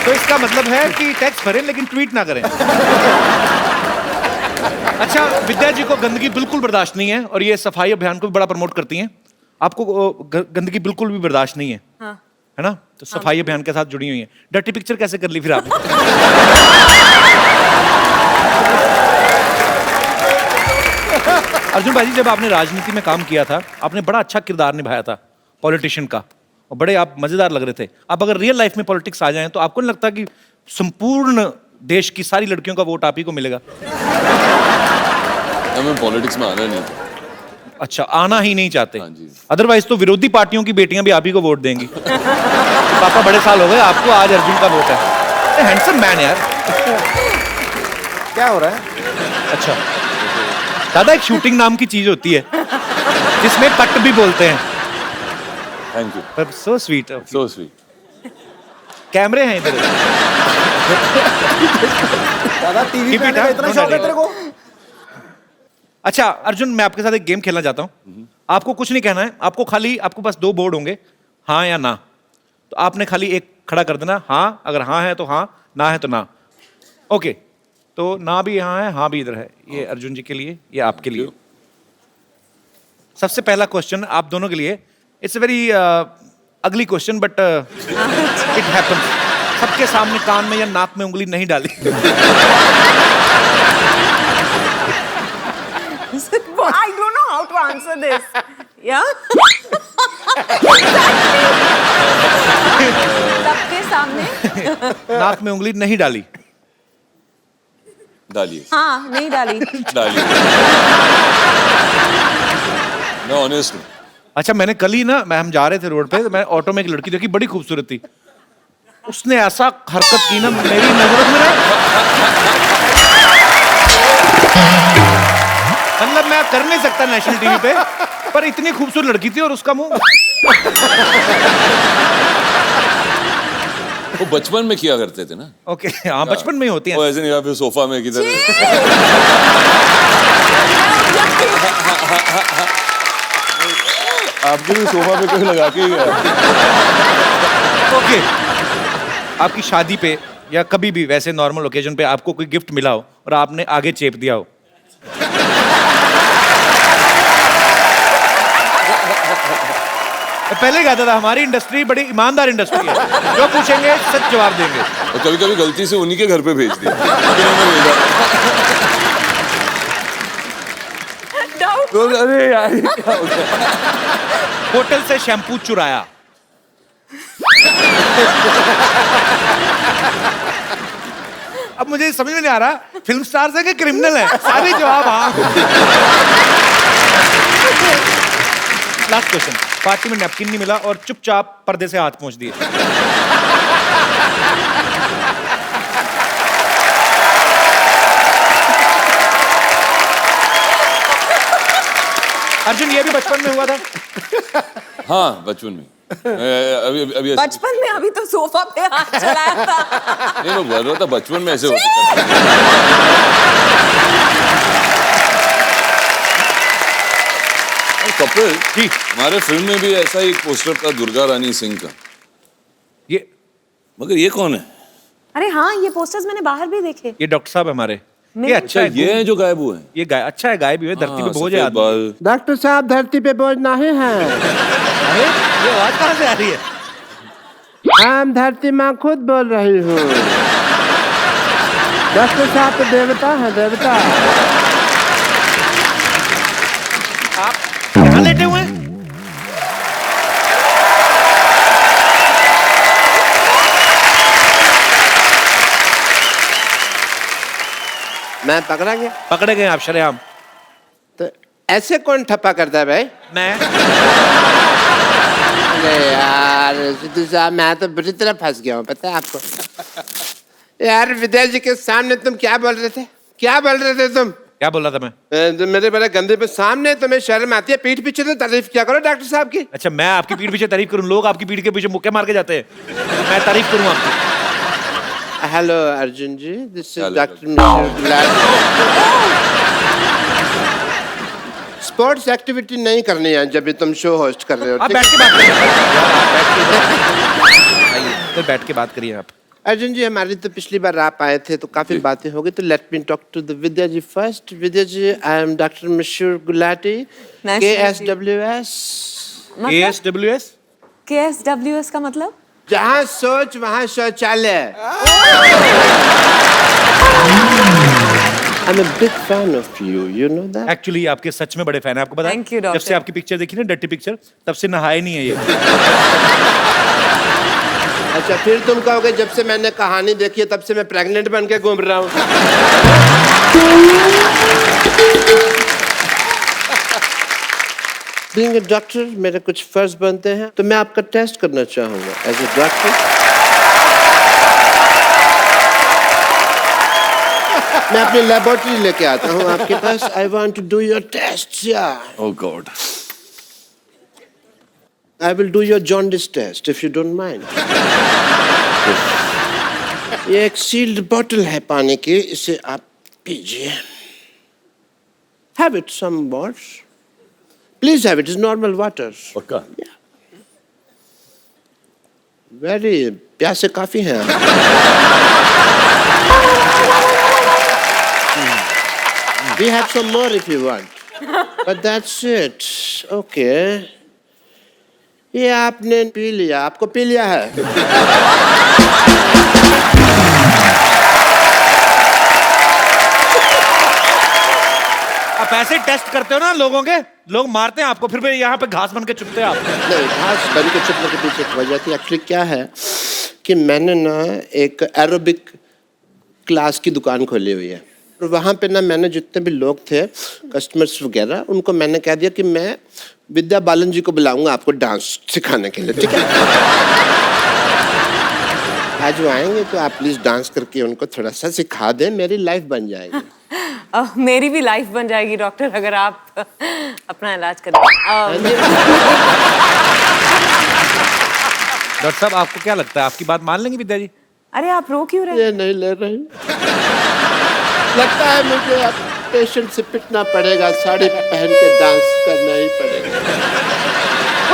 [SPEAKER 1] तो इसका मतलब है कि टैक्स भरें लेकिन ट्वीट ना करें। अच्छा, विद्या जी को गंदगी बिल्कुल बर्दाश्त नहीं है और ये सफाई अभियान को भी बड़ा प्रमोट करती हैं। आपको गंदगी बिल्कुल भी बर्दाश्त नहीं है,
[SPEAKER 2] हाँ।
[SPEAKER 1] है ना? तो सफाई अभियान के साथ जुड़ी हुई है। डर्टी पिक्चर कैसे कर ली फिर आपने? अर्जुन भाई, जब आपने राजनीति में काम किया था, आपने बड़ा अच्छा किरदार निभाया था पॉलिटिशियन का, और बड़े आप मजेदार लग रहे थे। आप अगर रियल लाइफ में पॉलिटिक्स आ जाएं तो आपको नहीं लगता कि संपूर्ण देश की सारी लड़कियों का वोट आप ही को मिलेगा?
[SPEAKER 9] हमें पॉलिटिक्स में आना नहीं था।
[SPEAKER 1] अच्छा, आना ही नहीं चाहते?
[SPEAKER 9] हाँ जी।
[SPEAKER 1] अदरवाइज तो विरोधी पार्टियों की बेटियां भी आप ही को वोट देंगी। पापा बड़े साल हो गए आपको, आज अर्जुन का वोट है। हैंडसम मैन यार।
[SPEAKER 12] क्या हो रहा है?
[SPEAKER 1] अच्छा दादा, एक शूटिंग नाम की चीज होती है जिसमें कट भी बोलते हैं।
[SPEAKER 9] थैंक यू,
[SPEAKER 1] पर सो स्वीट,
[SPEAKER 9] सो स्वीट।
[SPEAKER 1] कैमरे हैं इधर।
[SPEAKER 12] दादा टीवी पे आने का इतना शौक है तेरे को?
[SPEAKER 1] अच्छा अर्जुन, मैं आपके साथ एक गेम खेलना चाहता हूँ। आपको कुछ नहीं कहना है, आपको खाली, आपको पास 2 बोर्ड होंगे, हाँ या ना। तो आपने खाली एक खड़ा कर देना, हाँ, अगर हाँ है तो हाँ, ना है तो ना। ओके, तो ना भी यहाँ है, हाँ भी इधर है। ये अर्जुन जी के लिए, ये आपके लिए। सबसे पहला क्वेश्चन आप दोनों के लिए, it's a very ugly question but it happens. सबके सामने कान में या नाक में उंगली नहीं डाली।
[SPEAKER 2] I don't know how to answer this. Yeah? सबके सामने
[SPEAKER 1] नाक में उंगली नहीं डाली।
[SPEAKER 9] डालिए,
[SPEAKER 2] हाँ, नहीं डाली।
[SPEAKER 9] डालिए। मैं ऑनेस्ट हूँ।
[SPEAKER 1] अच्छा, मैंने कल ही ना, हम जा रहे थे रोड पे, तो मैं ऑटो में एक लड़की देखी, बड़ी खूबसूरत थी। उसने ऐसा हरकत की ना मेरी नजरों में ना, मतलब मैं कर नहीं सकता नेशनल टीवी पे, पर इतनी खूबसूरत लड़की थी और उसका मुंह।
[SPEAKER 9] वो बचपन में किया करते थे ना।
[SPEAKER 1] ओके, हाँ, बचपन में ही होती है।
[SPEAKER 9] वो ऐसे नहीं, या फिर सोफा में किधर। आपके भी सोफा पे कोई लगा के ही है।
[SPEAKER 1] ओके, आपकी शादी पे या कभी भी वैसे नॉर्मल ओकेजन पे आपको कोई गिफ्ट मिला हो और आपने आगे चेप दिया हो। पहले कहता था हमारी इंडस्ट्री बड़ी ईमानदार इंडस्ट्री है, जो पूछेंगे सच जवाब देंगे।
[SPEAKER 9] और कभी कभी गलती से उन्हीं के घर पे भेज दिया। अरे यार,
[SPEAKER 1] होटल से शैम्पू चुराया। अब मुझे समझ में नहीं आ रहा फिल्म स्टार्स है कि क्रिमिनल है। सारे जवाब हाँ। लास्ट क्वेश्चन, पार्टी में नैपकिन नहीं मिला और चुपचाप पर्दे से हाथ पहुंच दिए। अर्जुन, ये भी बचपन में हुआ था?
[SPEAKER 9] हाँ, बचपन में। अभी अभी ऐसे-
[SPEAKER 2] बचपन में अभी तो सोफा पे हाथ चलाया था।
[SPEAKER 9] नहीं मैं बोल रहा था बचपन में ऐसे होते थे। कपिल
[SPEAKER 1] जी।
[SPEAKER 9] हमारे फिल्म में भी ऐसा एक पोस्टर था दुर्गा रानी सिंह का,
[SPEAKER 1] ये
[SPEAKER 9] मगर ये कौन है?
[SPEAKER 2] अरे हाँ, ये पोस्टर्स मैंने बाहर भी देखे।
[SPEAKER 1] ये डॉक्टर साहब हमारे। ये
[SPEAKER 2] नहीं।
[SPEAKER 1] अच्छा है,
[SPEAKER 9] ये है जो गायब हुए हैं।
[SPEAKER 1] ये अच्छा है, गायब भी है, धरती पे बोझ है
[SPEAKER 9] सफेद
[SPEAKER 1] आदमी।
[SPEAKER 9] बाल।
[SPEAKER 3] डॉक्टर साहब धरती पे बोझ नहीं है।
[SPEAKER 1] अरे ये आवाज कहाँ से आ रही है?
[SPEAKER 3] हम धरती माँ खुद बोल रही हूँ। डॉक्टर साहब तो देवता है, देवता।
[SPEAKER 1] आप यहाँ लेटे हुए हैं?
[SPEAKER 3] मैं पकड़ा गया?
[SPEAKER 1] पकड़े गए आप शरेआम।
[SPEAKER 3] तो ऐसे कौन ठप्पा करता है भाई?
[SPEAKER 1] मैं
[SPEAKER 3] अरे यार सिद्धू साहब, मैं तो बुरी तरह फंस गया हूँ, पता है आपको? यार विद्या जी के सामने तुम क्या बोल रहे थे? क्या बोल रहे थे तुम?
[SPEAKER 1] क्या बोल रहा था मैं?
[SPEAKER 3] जो मेरे बड़े गंदे पे सामने तुम्हें शर्म आती है, पीठ पीछे तो तारीफ क्या करो डॉक्टर साहब की।
[SPEAKER 1] अच्छा, मैं आपकी पीठ पीछे तारीफ करूं? लोग आपकी पीठ के पीछे मुक्के मार के जाते हैं, मैं तारीफ करूं आपकी?
[SPEAKER 3] Hello Arjun ji, this is
[SPEAKER 9] Hello,
[SPEAKER 3] doctor Mishra Gulati. Sports activity नहीं करनी है जब भी तुम शो होस्ट कर रहे हो।
[SPEAKER 1] आप
[SPEAKER 3] ठीक
[SPEAKER 1] बैठ
[SPEAKER 3] है?
[SPEAKER 1] के बात करिए यार, आप आइए, इधर बैठ के बात करिए आप।
[SPEAKER 3] अर्जुन जी, हमारी तो पिछली बार आप आए थे तो काफी बातें हो गई, तो let me talk to the Vidya ji first. Vidya ji, I am doctor Mishra Gulati, KSWS।
[SPEAKER 1] ASWS?
[SPEAKER 2] KSWS का मतलब?
[SPEAKER 3] जहाँ सोच वहाँ शौचालय। I'm a big fan of you, you know that?
[SPEAKER 1] Actually आपके सच में बड़े फैन है, आपको पता है?
[SPEAKER 2] Thank you, doctor.
[SPEAKER 1] जब से आपकी पिक्चर देखी ना, डर्टी पिक्चर, तब से नहाए नहीं है ये।
[SPEAKER 3] अच्छा, फिर तुम कहोगे जब से मैंने कहानी देखी है तब से मैं प्रेग्नेंट बन के घूम रहा हूँ। बीइंग अ डॉक्टर मेरे कुछ फर्ज बनते हैं, तो मैं आपका टेस्ट करना चाहूंगा एज ए डॉक्टर। मैं अपनी लेबोरेटरी लेके आता हूँ आपके पास। I want to do your test.
[SPEAKER 9] Oh God.
[SPEAKER 3] I will do your jaundice test if you don't mind. ये एक सील्ड बॉटल है पानी की, इसे आप पीजिए। Have it some words. Please have it. It's normal water.
[SPEAKER 9] पक्का?
[SPEAKER 3] Very प्यासे काफी हैं आप। We have some more if you want. But that's it. Okay. ये आपने पी लिया, आपको पी लिया है।
[SPEAKER 1] आप ऐसे टेस्ट करते हो ना लोगों के, लोग मारते हैं आपको, फिर भी यहाँ पे घास बन के चुपते हैं आप।
[SPEAKER 3] नहीं, घास बन के चुपने के पीछे एक वजह थी। एक्चुअली क्या है कि मैंने ना एक एरोबिक क्लास की दुकान खोली हुई है, और वहाँ पे ना मैंने जितने भी लोग थे कस्टमर्स वगैरह, उनको मैंने कह दिया कि मैं विद्या बालन जी को बुलाऊंगा आपको डांस सिखाने के लिए, ठीक है? आज वो आएंगे तो आप प्लीज डांस करके उनको थोड़ा सा सिखा दें, मेरी लाइफ बन जाएगी।
[SPEAKER 2] मेरी भी लाइफ बन जाएगी डॉक्टर, अगर आप अपना इलाज करें।
[SPEAKER 1] डॉक्टर साहब, आपको क्या लगता है, आपकी बात मान लेंगे विद्या जी?
[SPEAKER 2] अरे आप रो क्यों रहे?
[SPEAKER 3] ये नहीं ले रही। लगता है मुझे अब पेशेंट से पिटना पड़ेगा, साड़ी पहन के डांस करना ही पड़ेगा।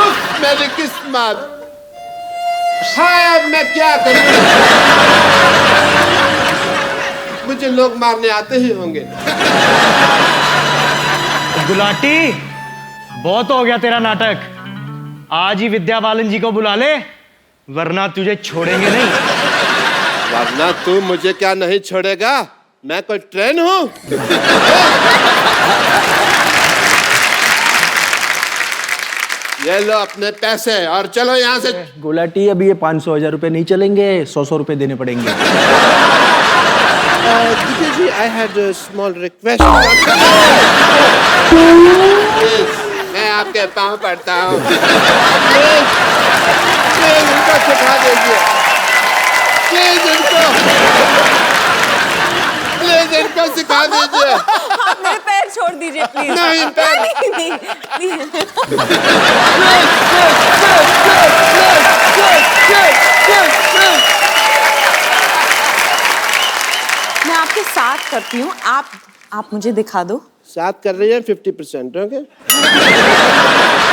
[SPEAKER 3] उफ, मेरी किस्मत। हाँ, अब मैं क्या करूं? मुझे लोग मारने आते ही होंगे।
[SPEAKER 7] गुलाटी, बहुत हो गया तेरा नाटक। आज ही विद्या बालन जी को बुला ले, वरना तुझे छोड़ेंगे नहीं।
[SPEAKER 3] वरना तू मुझे क्या नहीं छोड़ेगा? मैं कोई ट्रेन हूँ? ये लो अपने पैसे और चलो यहाँ से।
[SPEAKER 7] गुलाटी, अभी ये 500-1000 रुपए नहीं चलेंगे, 100 रुपए देने पड़ेंगे।
[SPEAKER 3] दीदी जी, I had a small request. मैं आपके पाँव पड़ता हूँ। प्लीज उनको सिखा दीजिए। प्लीज इनको सिखा दीजिए।
[SPEAKER 2] आप मेरे पैर छोड़ दीजिए प्लीज।
[SPEAKER 3] नहीं,
[SPEAKER 2] नहीं, मैं आपके साथ करती हूँ, आप मुझे दिखा दो।
[SPEAKER 3] साथ कर रही है 50%, ओके?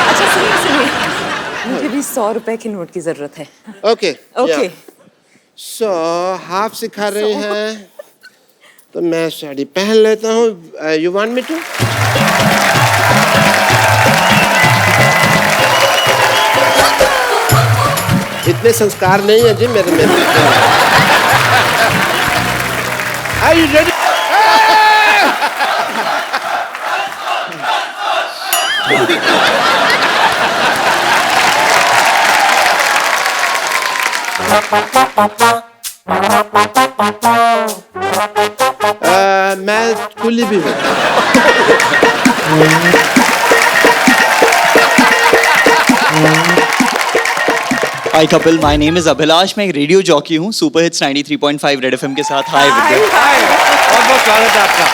[SPEAKER 2] अच्छा सुनिए, मुझे भी 100 रुपए के नोट की जरूरत है।
[SPEAKER 3] Okay
[SPEAKER 2] okay.
[SPEAKER 3] सो हाफ सिखा रही हैं, तो मैं साड़ी पहन लेता हूँ। You want me to? इतने संस्कार नहीं है जी मेरे में। Are you ready? मैं कुली भी हूँ।
[SPEAKER 13] Hi Kapil, my name is Abhilash. मैं एक रेडियो जॉकी हूँ सुपर हिट्स 93.5 रेड एफएम के साथ। हाय विद्या,
[SPEAKER 1] बहुत बहुत स्वागत है आपका।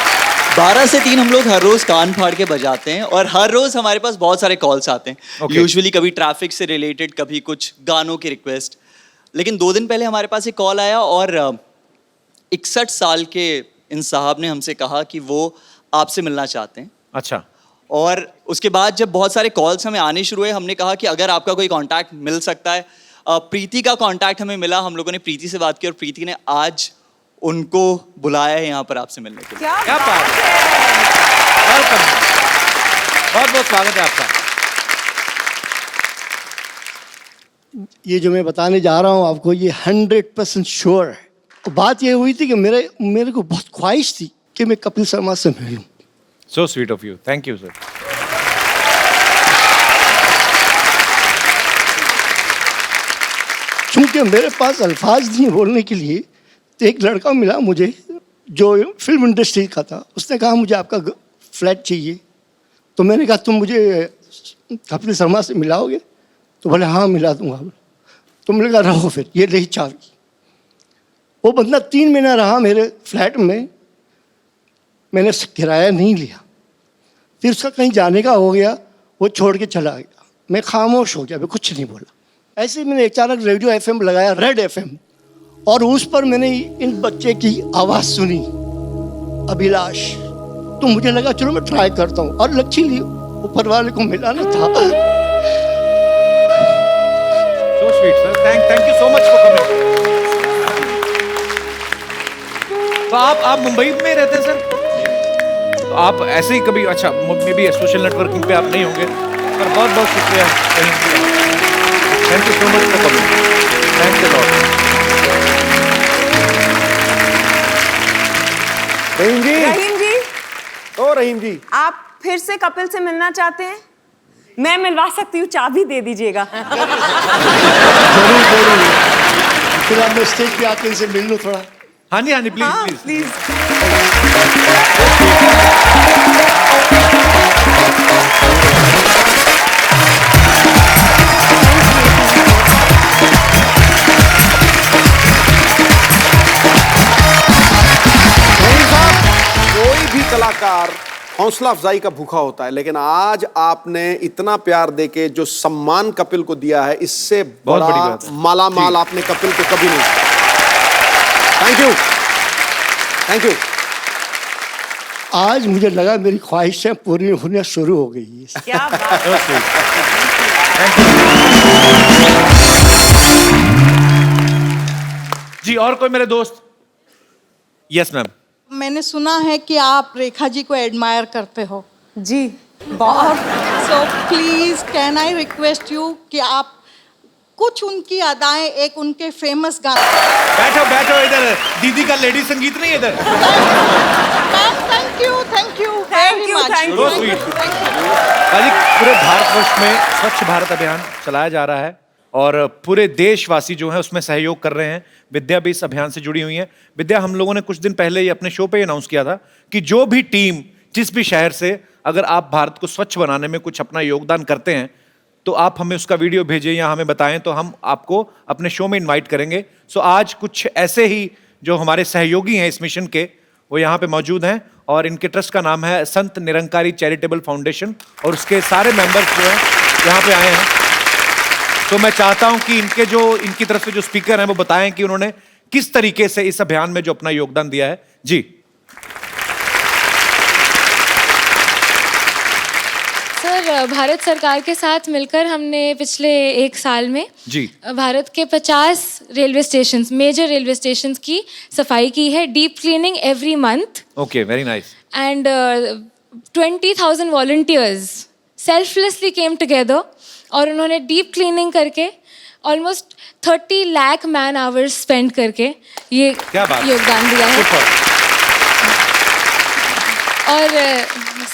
[SPEAKER 13] 12 से 3 हम लोग हर रोज कान फाड़ के बजाते हैं और हर रोज हमारे पास बहुत सारे कॉल्स आते हैं। यूजुअली कभी ट्रैफिक से रिलेटेड, कभी कुछ गानों की रिक्वेस्ट। लेकिन 2 दिन पहले हमारे पास एक कॉल आया और 61 साल के इन साहब ने हमसे कहा कि वो आपसे मिलना चाहते हैं।
[SPEAKER 1] अच्छा।
[SPEAKER 13] और उसके बाद जब बहुत सारे कॉल्स हमें आने शुरू हुए, हमने कहा कि अगर आपका कोई कांटेक्ट मिल सकता है। प्रीति का कांटेक्ट हमें मिला, हम लोगों ने प्रीति से बात की और प्रीति ने आज उनको बुलाया है यहाँ पर आपसे मिलने के लिए।
[SPEAKER 1] क्या बात है। वेलकम, बहुत बहुत स्वागत है आपका।
[SPEAKER 14] ये जो मैं बताने जा रहा हूँ आपको, ये 100% श्योर है। बात ये हुई थी कि मेरे को बहुत ख्वाहिश थी कि मैं कपिल शर्मा से मिलूं।
[SPEAKER 1] So sweet of you. Thank you, sir.
[SPEAKER 14] चूंकि मेरे पास अल्फाज नहीं बोलने के लिए, तो एक लड़का मिला मुझे जो फिल्म इंडस्ट्री का था। उसने कहा मुझे आपका फ्लैट चाहिए। तो मैंने कहा तुम मुझे कपिल शर्मा से मिलाओगे? तो बोले हाँ मिला दूंगा। तो मैंने कहा रहो फिर, ये रही चाबी। वो बंदा 3 महीना रहा मेरे फ्लैट में। मैंने किराया नहीं लिया। फिर उसका कहीं जाने का हो गया, वो छोड़ के चला गया। मैं खामोश हो गया, मैं कुछ नहीं बोला। ऐसे ही मैंने अचानक रेडियो एफएम लगाया, रेड एफएम, और उस पर मैंने इन बच्चे की आवाज़ सुनी, अभिलाष। तो मुझे लगा चलो मैं ट्राई करता हूँ, और लकीली ऊपर वाले को मिलाना था।
[SPEAKER 1] So sweet, sir. Thank you so much for coming. तो आप मुंबई में रहते हैं सर? तो आप ऐसे ही कभी, अच्छा मे बी सोशल नेटवर्किंग पे आप नहीं होंगे, पर बहुत बहुत शुक्रिया। Thank you so much for coming. Thank you lot.
[SPEAKER 12] Rahim ji.
[SPEAKER 2] Rahim ji,
[SPEAKER 12] ओ रहीम जी,
[SPEAKER 2] आप फिर से कपिल से मिलना चाहते हैं? मैं मिलवा सकती हूँ, चाबी दे दीजिएगा।
[SPEAKER 14] जरूर जरूर। फिर आप मैं स्टेज पे आके इनसे मिल लूँ थोड़ा।
[SPEAKER 1] हाँ जी प्लीज
[SPEAKER 2] प्लीज।
[SPEAKER 12] कोई भी कलाकार हौसला अफजाई का भूखा होता है, लेकिन आज आपने इतना प्यार देके जो सम्मान कपिल को दिया है, इससे
[SPEAKER 1] बहुत बड़ी
[SPEAKER 12] बड़ा
[SPEAKER 1] बात है।
[SPEAKER 12] मालामाल आपने कपिल को कभी नहीं किया। Thank you, thank you.
[SPEAKER 14] आज मुझे लगा मेरी ख्वाहिशें पूरी होने शुरू हो गई है।
[SPEAKER 2] क्या बात है।
[SPEAKER 1] जी, और कोई मेरे दोस्त? Yes ma'am.
[SPEAKER 15] मैंने सुना है कि आप रेखा जी को एडमायर करते हो।
[SPEAKER 2] जी बहुत।
[SPEAKER 15] So please can I request you कि आप कुछ उनकी अदाएं, एक उनके फेमस गाने।
[SPEAKER 1] बैठो इधर, दीदी का लेडी संगीत नहीं इधर।
[SPEAKER 15] थैंक यू
[SPEAKER 1] पूरे भारतवर्ष में स्वच्छ भारत अभियान चलाया जा रहा है और पूरे देशवासी जो हैं उसमें सहयोग कर रहे हैं। विद्या भी इस अभियान से जुड़ी हुई है। विद्या, हम लोगों ने कुछ दिन पहले ही अपने शो पे अनाउंस किया था कि जो भी टीम जिस भी शहर से, अगर आप भारत को स्वच्छ बनाने में कुछ अपना योगदान करते हैं तो आप हमें उसका वीडियो भेजें या हमें बताएं, तो हम आपको अपने शो में इनवाइट करेंगे। सो आज कुछ ऐसे ही जो हमारे सहयोगी हैं इस मिशन के, वो यहाँ पे मौजूद हैं और इनके ट्रस्ट का नाम है संत निरंकारी चैरिटेबल फाउंडेशन और उसके सारे मेंबर्स जो हैं यहाँ पे आए हैं। तो मैं चाहता हूं कि इनकी तरफ से जो स्पीकर हैं वो बताएं कि उन्होंने किस तरीके से इस अभियान में जो अपना योगदान दिया है। जी
[SPEAKER 16] सर, भारत सरकार के साथ मिलकर हमने पिछले 1 साल में
[SPEAKER 1] जी
[SPEAKER 16] भारत के 50 railway stations, major railway stations की सफाई की है, deep cleaning every month.
[SPEAKER 1] Okay, very nice.
[SPEAKER 16] And 20,000 volunteers selflessly came together और उन्होंने डीप क्लीनिंग करके almost 30 lakh man hours spend करके ये योगदान दिया है। और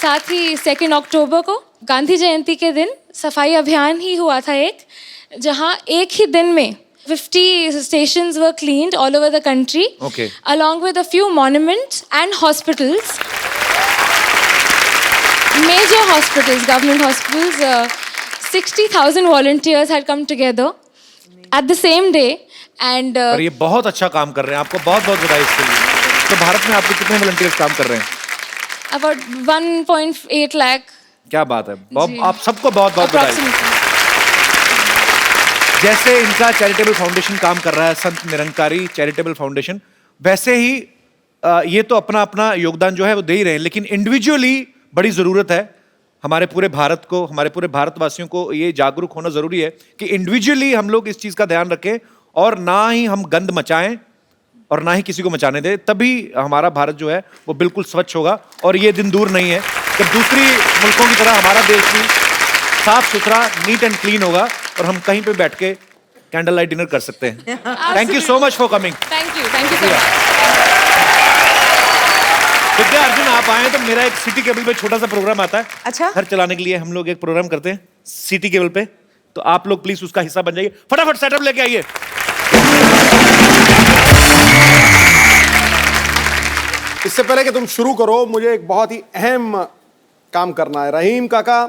[SPEAKER 16] साथ ही 2 अक्टूबर को गांधी जयंती के दिन सफाई अभियान ही हुआ था जहां एक ही दिन में 50 stations were cleaned all over the country, along with a few monuments and hospitals, major hospitals, government hospitals. 60,000 volunteers had come together at the same day, and
[SPEAKER 1] और ये बहुत अच्छा काम कर रहे हैं, आपको बहुत बहुत बधाई इसके लिए। तो भारत में आपके कितने वॉलंटियर्स काम कर रहे हैं?
[SPEAKER 16] about 1.8 lakh.
[SPEAKER 1] क्या बात है, आप सबको बहुत बहुत बधाई। जैसे इनका चैरिटेबल फाउंडेशन काम कर रहा है, संत निरंकारी चैरिटेबल फाउंडेशन, वैसे ही ये तो अपना अपना योगदान जो है वो दे ही रहे हैं, लेकिन इंडिविजुअली बड़ी ज़रूरत है हमारे पूरे भारत को, हमारे पूरे भारतवासियों को ये जागरूक होना ज़रूरी है कि इंडिविजुअली हम लोग इस चीज़ का ध्यान रखें और ना ही हम गंद मचाएं और ना ही किसी को मचाने दें, तभी हमारा भारत जो है वो बिल्कुल स्वच्छ होगा। और ये दिन दूर नहीं है जब दूसरी मुल्कों की तरह हमारा देश भी साफ सुथरा, नीट एंड क्लीन होगा और हम कहीं पे बैठ के कैंडल लाइट डिनर कर सकते हैं। Thank you so much for coming.
[SPEAKER 16] Thank you so much.
[SPEAKER 1] Vidya Arjun, आप आए तो मेरा एक सिटी केबल पे छोटा सा प्रोग्राम आता है।
[SPEAKER 2] अच्छा,
[SPEAKER 1] घर चलाने के लिए हम लोग एक प्रोग्राम करते हैं सिटी केबल पे, तो आप लोग प्लीज उसका हिस्सा बन जाइए। फटाफट सेटअप लेके आइए।
[SPEAKER 12] इससे पहले कि तुम शुरू करो, मुझे एक बहुत ही अहम काम करना है। रहीम काका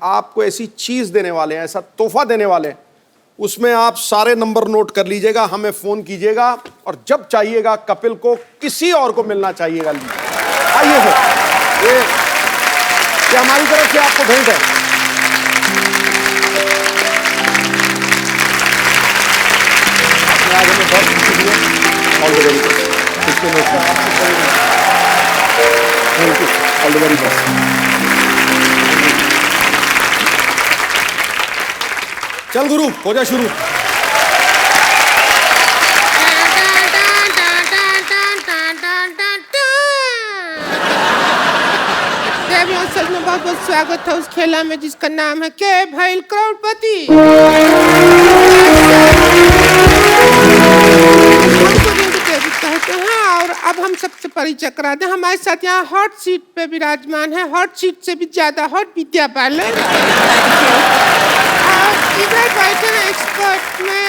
[SPEAKER 12] आपको ऐसी चीज देने वाले हैं, ऐसा तोहफा देने वाले हैं, उसमें आप सारे नंबर नोट कर लीजिएगा, हमें फोन कीजिएगा और जब चाहिएगा कपिल को किसी और को मिलना चाहिएगा। आइए सर, ये हमारी तरफ से आपको भेंट है। All the very best. All the very best. चल गुरु, हो जा शुरू।
[SPEAKER 17] सच में बहुत बहुत स्वागत है उस खेला में जिसका नाम है के भैल करोड़पति। कहते हैं और अब हम सबसे परिचय करा दें। हमारे साथ यहाँ हॉट सीट पे विराजमान है, हॉट सीट से भी ज्यादा हॉट विद्या पालन। इधर बैठे हैं एक्सपर्ट में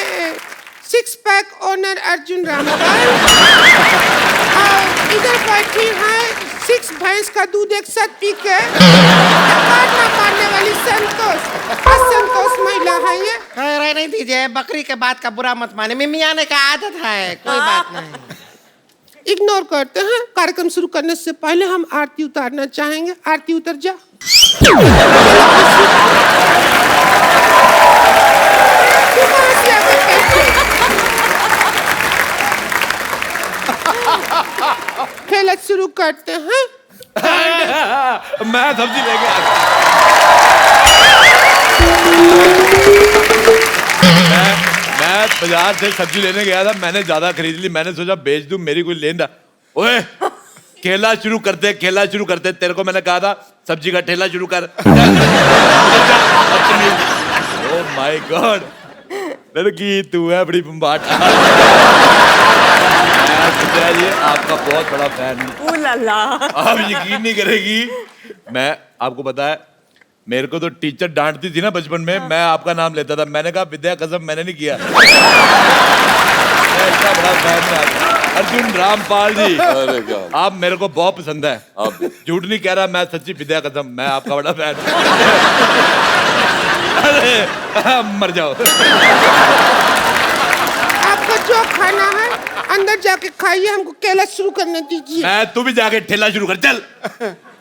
[SPEAKER 17] 6 पैक ओनर अर्जुन रामपाल और इधर बैठी है 6 भैंस का दूध एक साथ पी के ना मारने वाली संतोष। संतोष महिला है ये।
[SPEAKER 18] रहने दीजिए, बकरी के बात का बुरा मत माने, मिमी आने का आदत है, कोई बात नहीं।
[SPEAKER 17] इग्नोर करते हैं। कार्यक्रम शुरू करने से पहले हम आरती उतारना चाहेंगे। आरती उतर जा। खेल शुरू करते हैं।
[SPEAKER 1] मैं सब्जी लेके आ मैं बाजार से सब्जी लेने गया था, मैंने ज्यादा खरीद ली, मैंने सोचा बेच दूं, मेरी कोई लेन था। ओए खेला शुरू करते, तेरे को मैंने कहा था सब्जी का ठेला शुरू कर। ओह माय गॉड, लड़की तू है बड़ी बम्बाट। ये आपका बहुत बड़ा फैन हूँ। आप यकीन नहीं करेगी, मैं आपको पता है मेरे को तो टीचर डांटती थी ना बचपन में, मैं आपका नाम लेता था। मैंने कहा विद्या कसम मैंने नहीं किया। मैं इतना बड़ा फैन हूँ आपका। अर्जुन रामपाल जी,
[SPEAKER 9] अरे क्या
[SPEAKER 1] आप मेरे को बहुत पसंद है।
[SPEAKER 9] आप
[SPEAKER 1] झूठ नहीं कह रहा, मैं सच्ची विद्या कसम मैं आपका बड़ा फैन हूँ। अरे मर जाओ।
[SPEAKER 17] आपको जो खाना है अंदर जाके खाइए, हमको केला शुरू करने दीजिए।
[SPEAKER 1] मैं तू भी जाके ठेला शुरू कर, चल।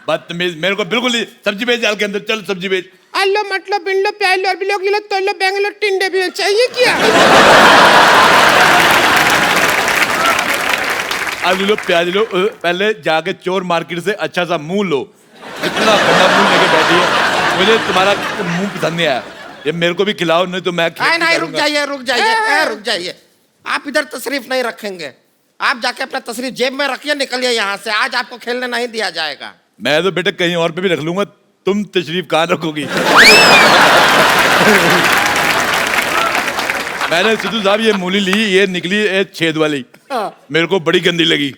[SPEAKER 1] बदतमीज, मेरे को बिल्कुल नहीं। सब्जी बेच जाल के अंदर, चल सब्जी बेच।
[SPEAKER 17] आलो मतलब बिल्लो प्यालो बिलो किलो तोलो बेंगलो टिंडे भी चाहिए क्या?
[SPEAKER 1] आलू लो, प्याज लो, पहले जाके चोर मार्केट से अच्छा सा मुंह लो। इतना बड़ा मुंह लेके बैठी है, मुझे तुम्हारा मुंह पसंद नहीं आया। ये मेरे को भी खिलाओ, नहीं तो मैं
[SPEAKER 18] नहीं, रुक जाइए रुक जाइए रुक जाइए। आप इधर तशरीफ नहीं रखेंगे, आप जाके अपना तशरीफ जेब में रखिए, निकलिए यहाँ से। आज आपको खेलने नहीं दिया जाएगा।
[SPEAKER 1] मैं तो बेटा कहीं और पे भी रख लूंगा, तुम तशरीफ कहाँ रखोगी? मैंने सिद्धू साहब ये मूली ली, ये निकली छेद वाली। मेरे को बड़ी गंदी लगी,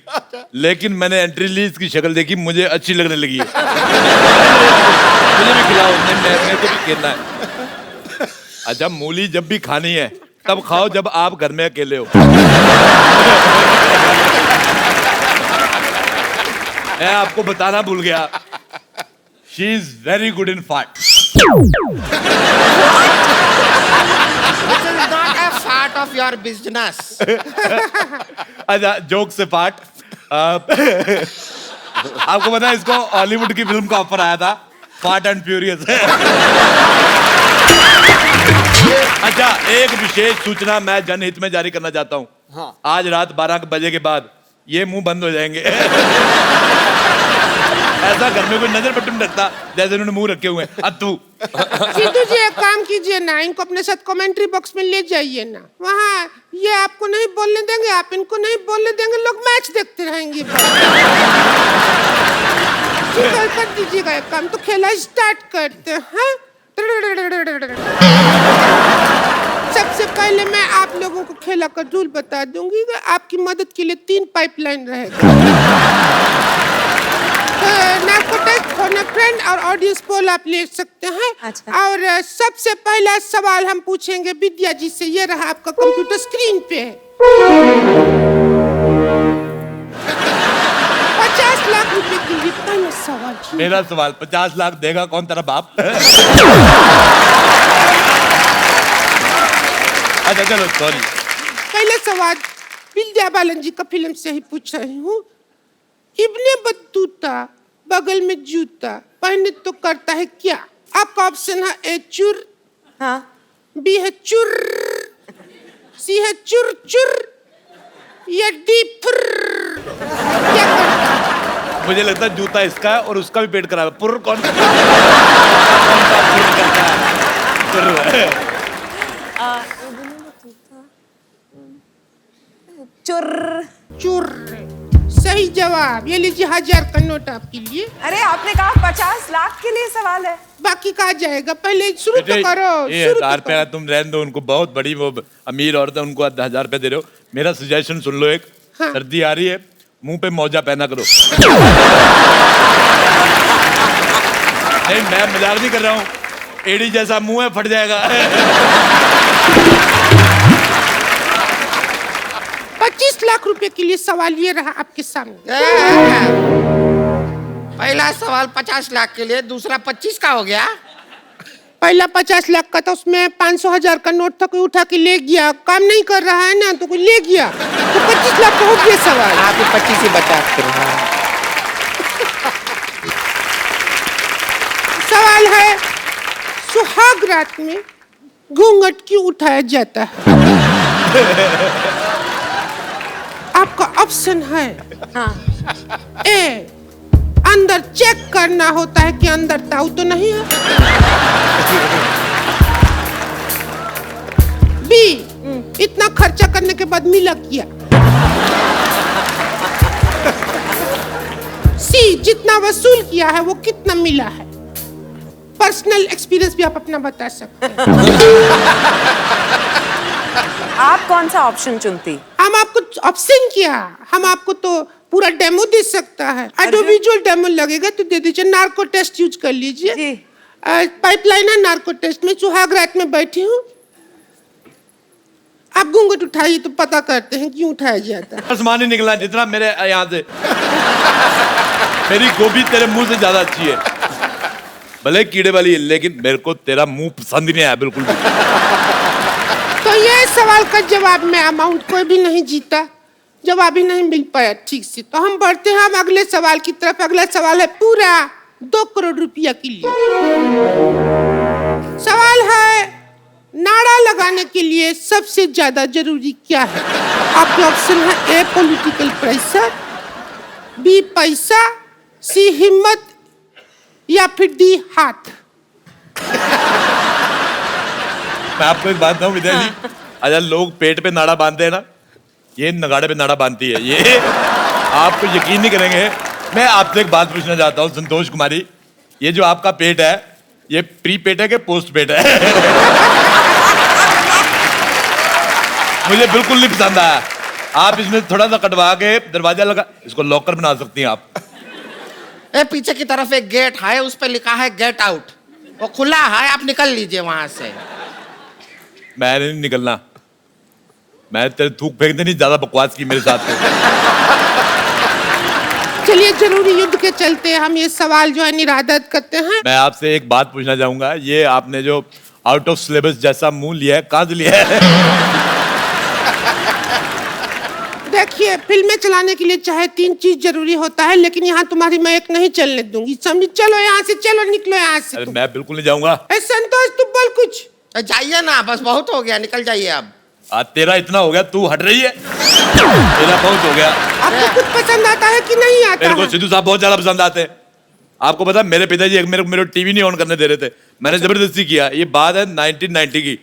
[SPEAKER 1] लेकिन मैंने एंट्री ली, इसकी शक्ल देखी, मुझे अच्छी लगने लगी है। मुझे भी खिलाओ, मेरे को भी खेलना है। अच्छा, मूली जब भी खानी है तब खाओ जब आप घर में अकेले हो। मैं आपको बताना भूल गया, she is very good in fart.
[SPEAKER 18] This is not a part of your business.
[SPEAKER 1] अच्छा, जोक से फाट। आपको पता है इसको हॉलीवुड की फिल्म का ऑफर आया था, फाट एंड फ्यूरियस। अच्छा, एक विशेष सूचना मैं जनहित में जारी करना चाहता हूँ।
[SPEAKER 12] हाँ।
[SPEAKER 1] आज रात 12 बजे के बाद ये मुंह बंद हो जाएंगे। ऐसा घर में कोई नजर पट्टी में रखता जैसे उन्होंने मुंह रखे हुए हैं। अत्तू।
[SPEAKER 17] सिद्धू जी एक काम कीजिए ना, इनको अपने साथ कमेंट्री बॉक्स में ले जाइए ना। वहाँ ये आपको नहीं बोलने देंगे, आप इनको नहीं बोलने देंगे, लोग मैच देखते रहेंगे। कर दीजिएगा एक काम, तो खेला स्टार्ट करते हैं। सबसे पहले मैं आप लोगों को खेला का रूल बता दूंगी। आपकी मदद के लिए 3 पाइपलाइन रहेगा। फ्रेंड और ऑडियंस पोल आप ले सकते हैं। अच्छा। और सबसे पहला सवाल हम पूछेंगे विद्या जी से। ये रहा आपका कंप्यूटर स्क्रीन पे। 50 लाख रुपए के लिए पहला सवाल।
[SPEAKER 1] मेरा सवाल, 50 लाख देगा कौन तेरा बाप? अच्छा चलो, सॉरी।
[SPEAKER 17] पहले सवाल विद्या बालन जी का फिल्म से ही पूछ रही हूँ। इब्ने बत्तूता बगल में जूता पहने तो करता है क्या? आपका ऑप्शन है ए चुर, हाँ, बी है चुर, सी है चुर चुर, या डी फुर। क्या करता है?
[SPEAKER 1] मुझे लगता है जूता इसका है और उसका भी पेट खराब है। पुर कौन करता है?
[SPEAKER 2] चुर
[SPEAKER 17] चुर सही जवाब। ये लीजिए 1000 का नोट आपके लिए।
[SPEAKER 2] अरे आपने कहा 50 लाख के लिए सवाल है,
[SPEAKER 17] बाकी कहा जाएगा। पहले शुरू तो करो।
[SPEAKER 1] ये 1000 रुपया तुम रहने दो, उनको बहुत बड़ी वो अमीर औरत है, उनको 1000 रुपया दे रहे हो। मेरा सजेशन सुन लो एक। हाँ। सर्दी आ रही है, मुंह पे मौजा पहना करो। नहीं, मैं मजाक नहीं कर रहा हूँ, एड़ी जैसा मुंह है, फट जाएगा।
[SPEAKER 17] 25 लाख रुपए के लिए सवाल ये रहा आपके सामने।
[SPEAKER 18] पहला सवाल 50 लाख के लिए, दूसरा 25 का हो गया।
[SPEAKER 17] पहला 50 लाख का था, उसमें 500,000 का नोट था, कोई उठा के ले गया। काम नहीं कर रहा है ना, तो कोई ले गया, तो 25 लाख का हो गया सवाल।
[SPEAKER 18] आप 25 ही बचा कर।
[SPEAKER 17] सवाल है, सुहाग रात में घूंघट क्यों उठाया जाता है? आपका ऑप्शन है, हाँ, ए अंदर चेक करना होता है कि अंदर ताऊ तो नहीं है, बी इतना खर्चा करने के बाद मिला क्या, सी जितना वसूल किया है वो कितना मिला है। पर्सनल एक्सपीरियंस भी आप अपना बता सकते हैं।
[SPEAKER 2] आप कौन सा ऑप्शन चुनती?
[SPEAKER 17] हम आपको ऑप्शन क्या, हम आपको तो पूरा डेमो दे सकता है। ऑडियो विजुअल डेमो लगेगा तो दे दीजिए। नार्को टेस्ट यूज कर लीजिए। पाइपलाइन है नार्को टेस्ट में। सुहाग रात में बैठी हूँ, आप घूंघट उठाइए तो पता करते हैं क्यों उठाया जाता है।
[SPEAKER 1] आसमान ही निकला जितना मेरे यहाँ से। मेरी गोभी तेरे मुंह से ज्यादा अच्छी है, भले कीड़े वाली है, लेकिन मेरे को तेरा मुंह पसंद ही नहीं आया बिल्कुल भी।
[SPEAKER 17] तो ये सवाल का जवाब में अमाउंट कोई भी नहीं जीता। जवाब ही नहीं मिल पाया ठीक से। तो हम बढ़ते हैं हम अगले सवाल की तरफ। अगला सवाल है पूरा 2 करोड़ रुपया के लिए। सवाल है, नारा लगाने के लिए सबसे ज्यादा जरूरी क्या है? आपके ऑप्शन है ए पॉलिटिकल प्रेशर, बी पैसा, सी हिम्मत या फिर डी हाथ।
[SPEAKER 1] मैं आपको एक बात बताऊं विद्या जी, अगर लोग पेट पे नाड़ा बांधते हैं ना, ये नगाड़े पे नाड़ा बांधती है। ये आपको यकीन नहीं करेंगे। मैं आपसे एक बात पूछना चाहता हूँ संतोष कुमारी, ये जो आपका पेट है, ये प्री पेट है कि पोस्ट पेट है? मुझे बिल्कुल नहीं पसंद आया। आप इसमें थोड़ा सा कटवा के दरवाजा लगा, इसको लॉकर बना सकती हैं आप।
[SPEAKER 18] ए, पीछे की तरफ एक गेट है, उस पे लिखा है गेट आउट, वो खुला है, आप निकल लीजिए वहां से।
[SPEAKER 1] मैं नहीं निकलना, मैं तेरे थूक फेंकने नहीं, ज्यादा बकवास की मेरे साथ।
[SPEAKER 17] चलिए जरूरी युद्ध के चलते हम ये सवाल जो है निरादत करते हैं।
[SPEAKER 1] मैं आपसे एक बात पूछना चाहूंगा, ये आपने जो आउट ऑफ सिलेबस जैसा मुंह लिया है, कहाँ से लिया है?
[SPEAKER 17] देखिए, फिल्में चलाने के लिए चाहे 3 चीज जरूरी होता है, लेकिन यहाँ तुम्हारी मैं एक नहीं चलने दूंगी, समझी? चलो यहाँ से, चलो निकलो यहाँ से।
[SPEAKER 1] अरे मैं बिल्कुल नहीं जाऊंगा।
[SPEAKER 17] संतोष तुम बोल कुछ।
[SPEAKER 18] जाइए ना, बस बहुत हो गया, निकल जाइए अब।
[SPEAKER 1] तेरा इतना हो गया, तू हट रही है। तेरा बहुत हो गया।
[SPEAKER 17] आपको कुछ पसंद आता है कि नहीं आता?
[SPEAKER 1] मेरे को सिद्धू साहब बहुत ज्यादा पसंद आते हैं। आपको पता है, मेरे पिताजी मेरे टीवी नहीं ऑन करने दे रहे थे, मैंने जबरदस्ती किया। ये बात है 1990 की।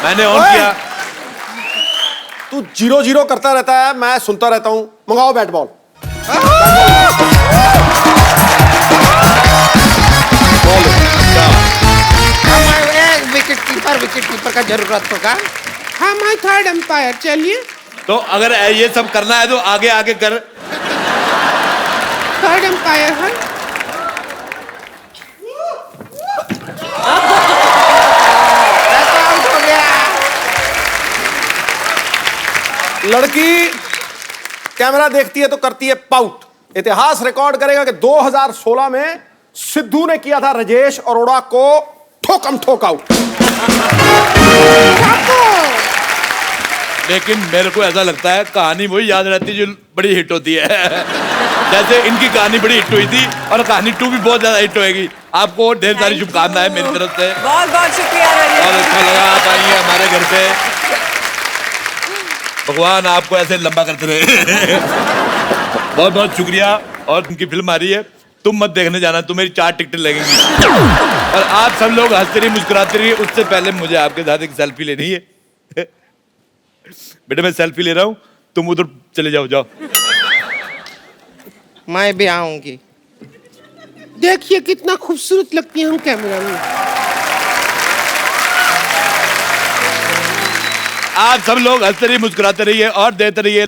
[SPEAKER 1] मैंने ऑन किया।
[SPEAKER 12] तू 0-0 करता रहता है, मैं सुनता रहता हूँ। मंगाओ बैट बॉल।
[SPEAKER 18] विकेट कीपर का जरूरत होगा।
[SPEAKER 17] हम हैं थर्ड एम्पायर। चलिए,
[SPEAKER 1] तो अगर ये सब करना है तो आगे आगे कर।
[SPEAKER 17] थर्ड एम्पायर है।
[SPEAKER 18] आउट हो गया।
[SPEAKER 12] लड़की कैमरा देखती है तो करती है पाउट। इतिहास रिकॉर्ड करेगा कि 2016 में सिद्धू ने किया था राजेश अरोड़ा को ठोकम ठोक आउट।
[SPEAKER 1] लेकिन मेरे को ऐसा लगता है कहानी वही याद रहती है जो बड़ी हिट होती है। जैसे इनकी कहानी बड़ी हिट हुई थी और कहानी 2 भी बहुत ज्यादा हिट होएगी। आपको ढेर सारी शुभकामनाएं मेरी तरफ से।
[SPEAKER 2] बहुत बहुत शुक्रिया।
[SPEAKER 1] और अच्छा लगा आप आइए हमारे घर पे। भगवान आपको ऐसे लंबा करते रहे। बहुत बहुत शुक्रिया। और उनकी फिल्म आ रही है, तुम मत देखने जाना, तुम्हें 4 टिकटें लगेंगी। और आप सब लोग हंसते रहिए, मुस्कुराते रहिए। उससे पहले मुझे आपके साथ एक सेल्फी लेनी है। बेटा मैं सेल्फी ले रहा हूँ, तुम उधर चले जाओ। जाओ।
[SPEAKER 18] मैं भी आऊंगी।
[SPEAKER 17] देखिए कितना खूबसूरत लगती है हम कैमरा में।
[SPEAKER 1] आप सब लोग हंसते रहिए, मुस्कुराते रहिए और देते रहिए।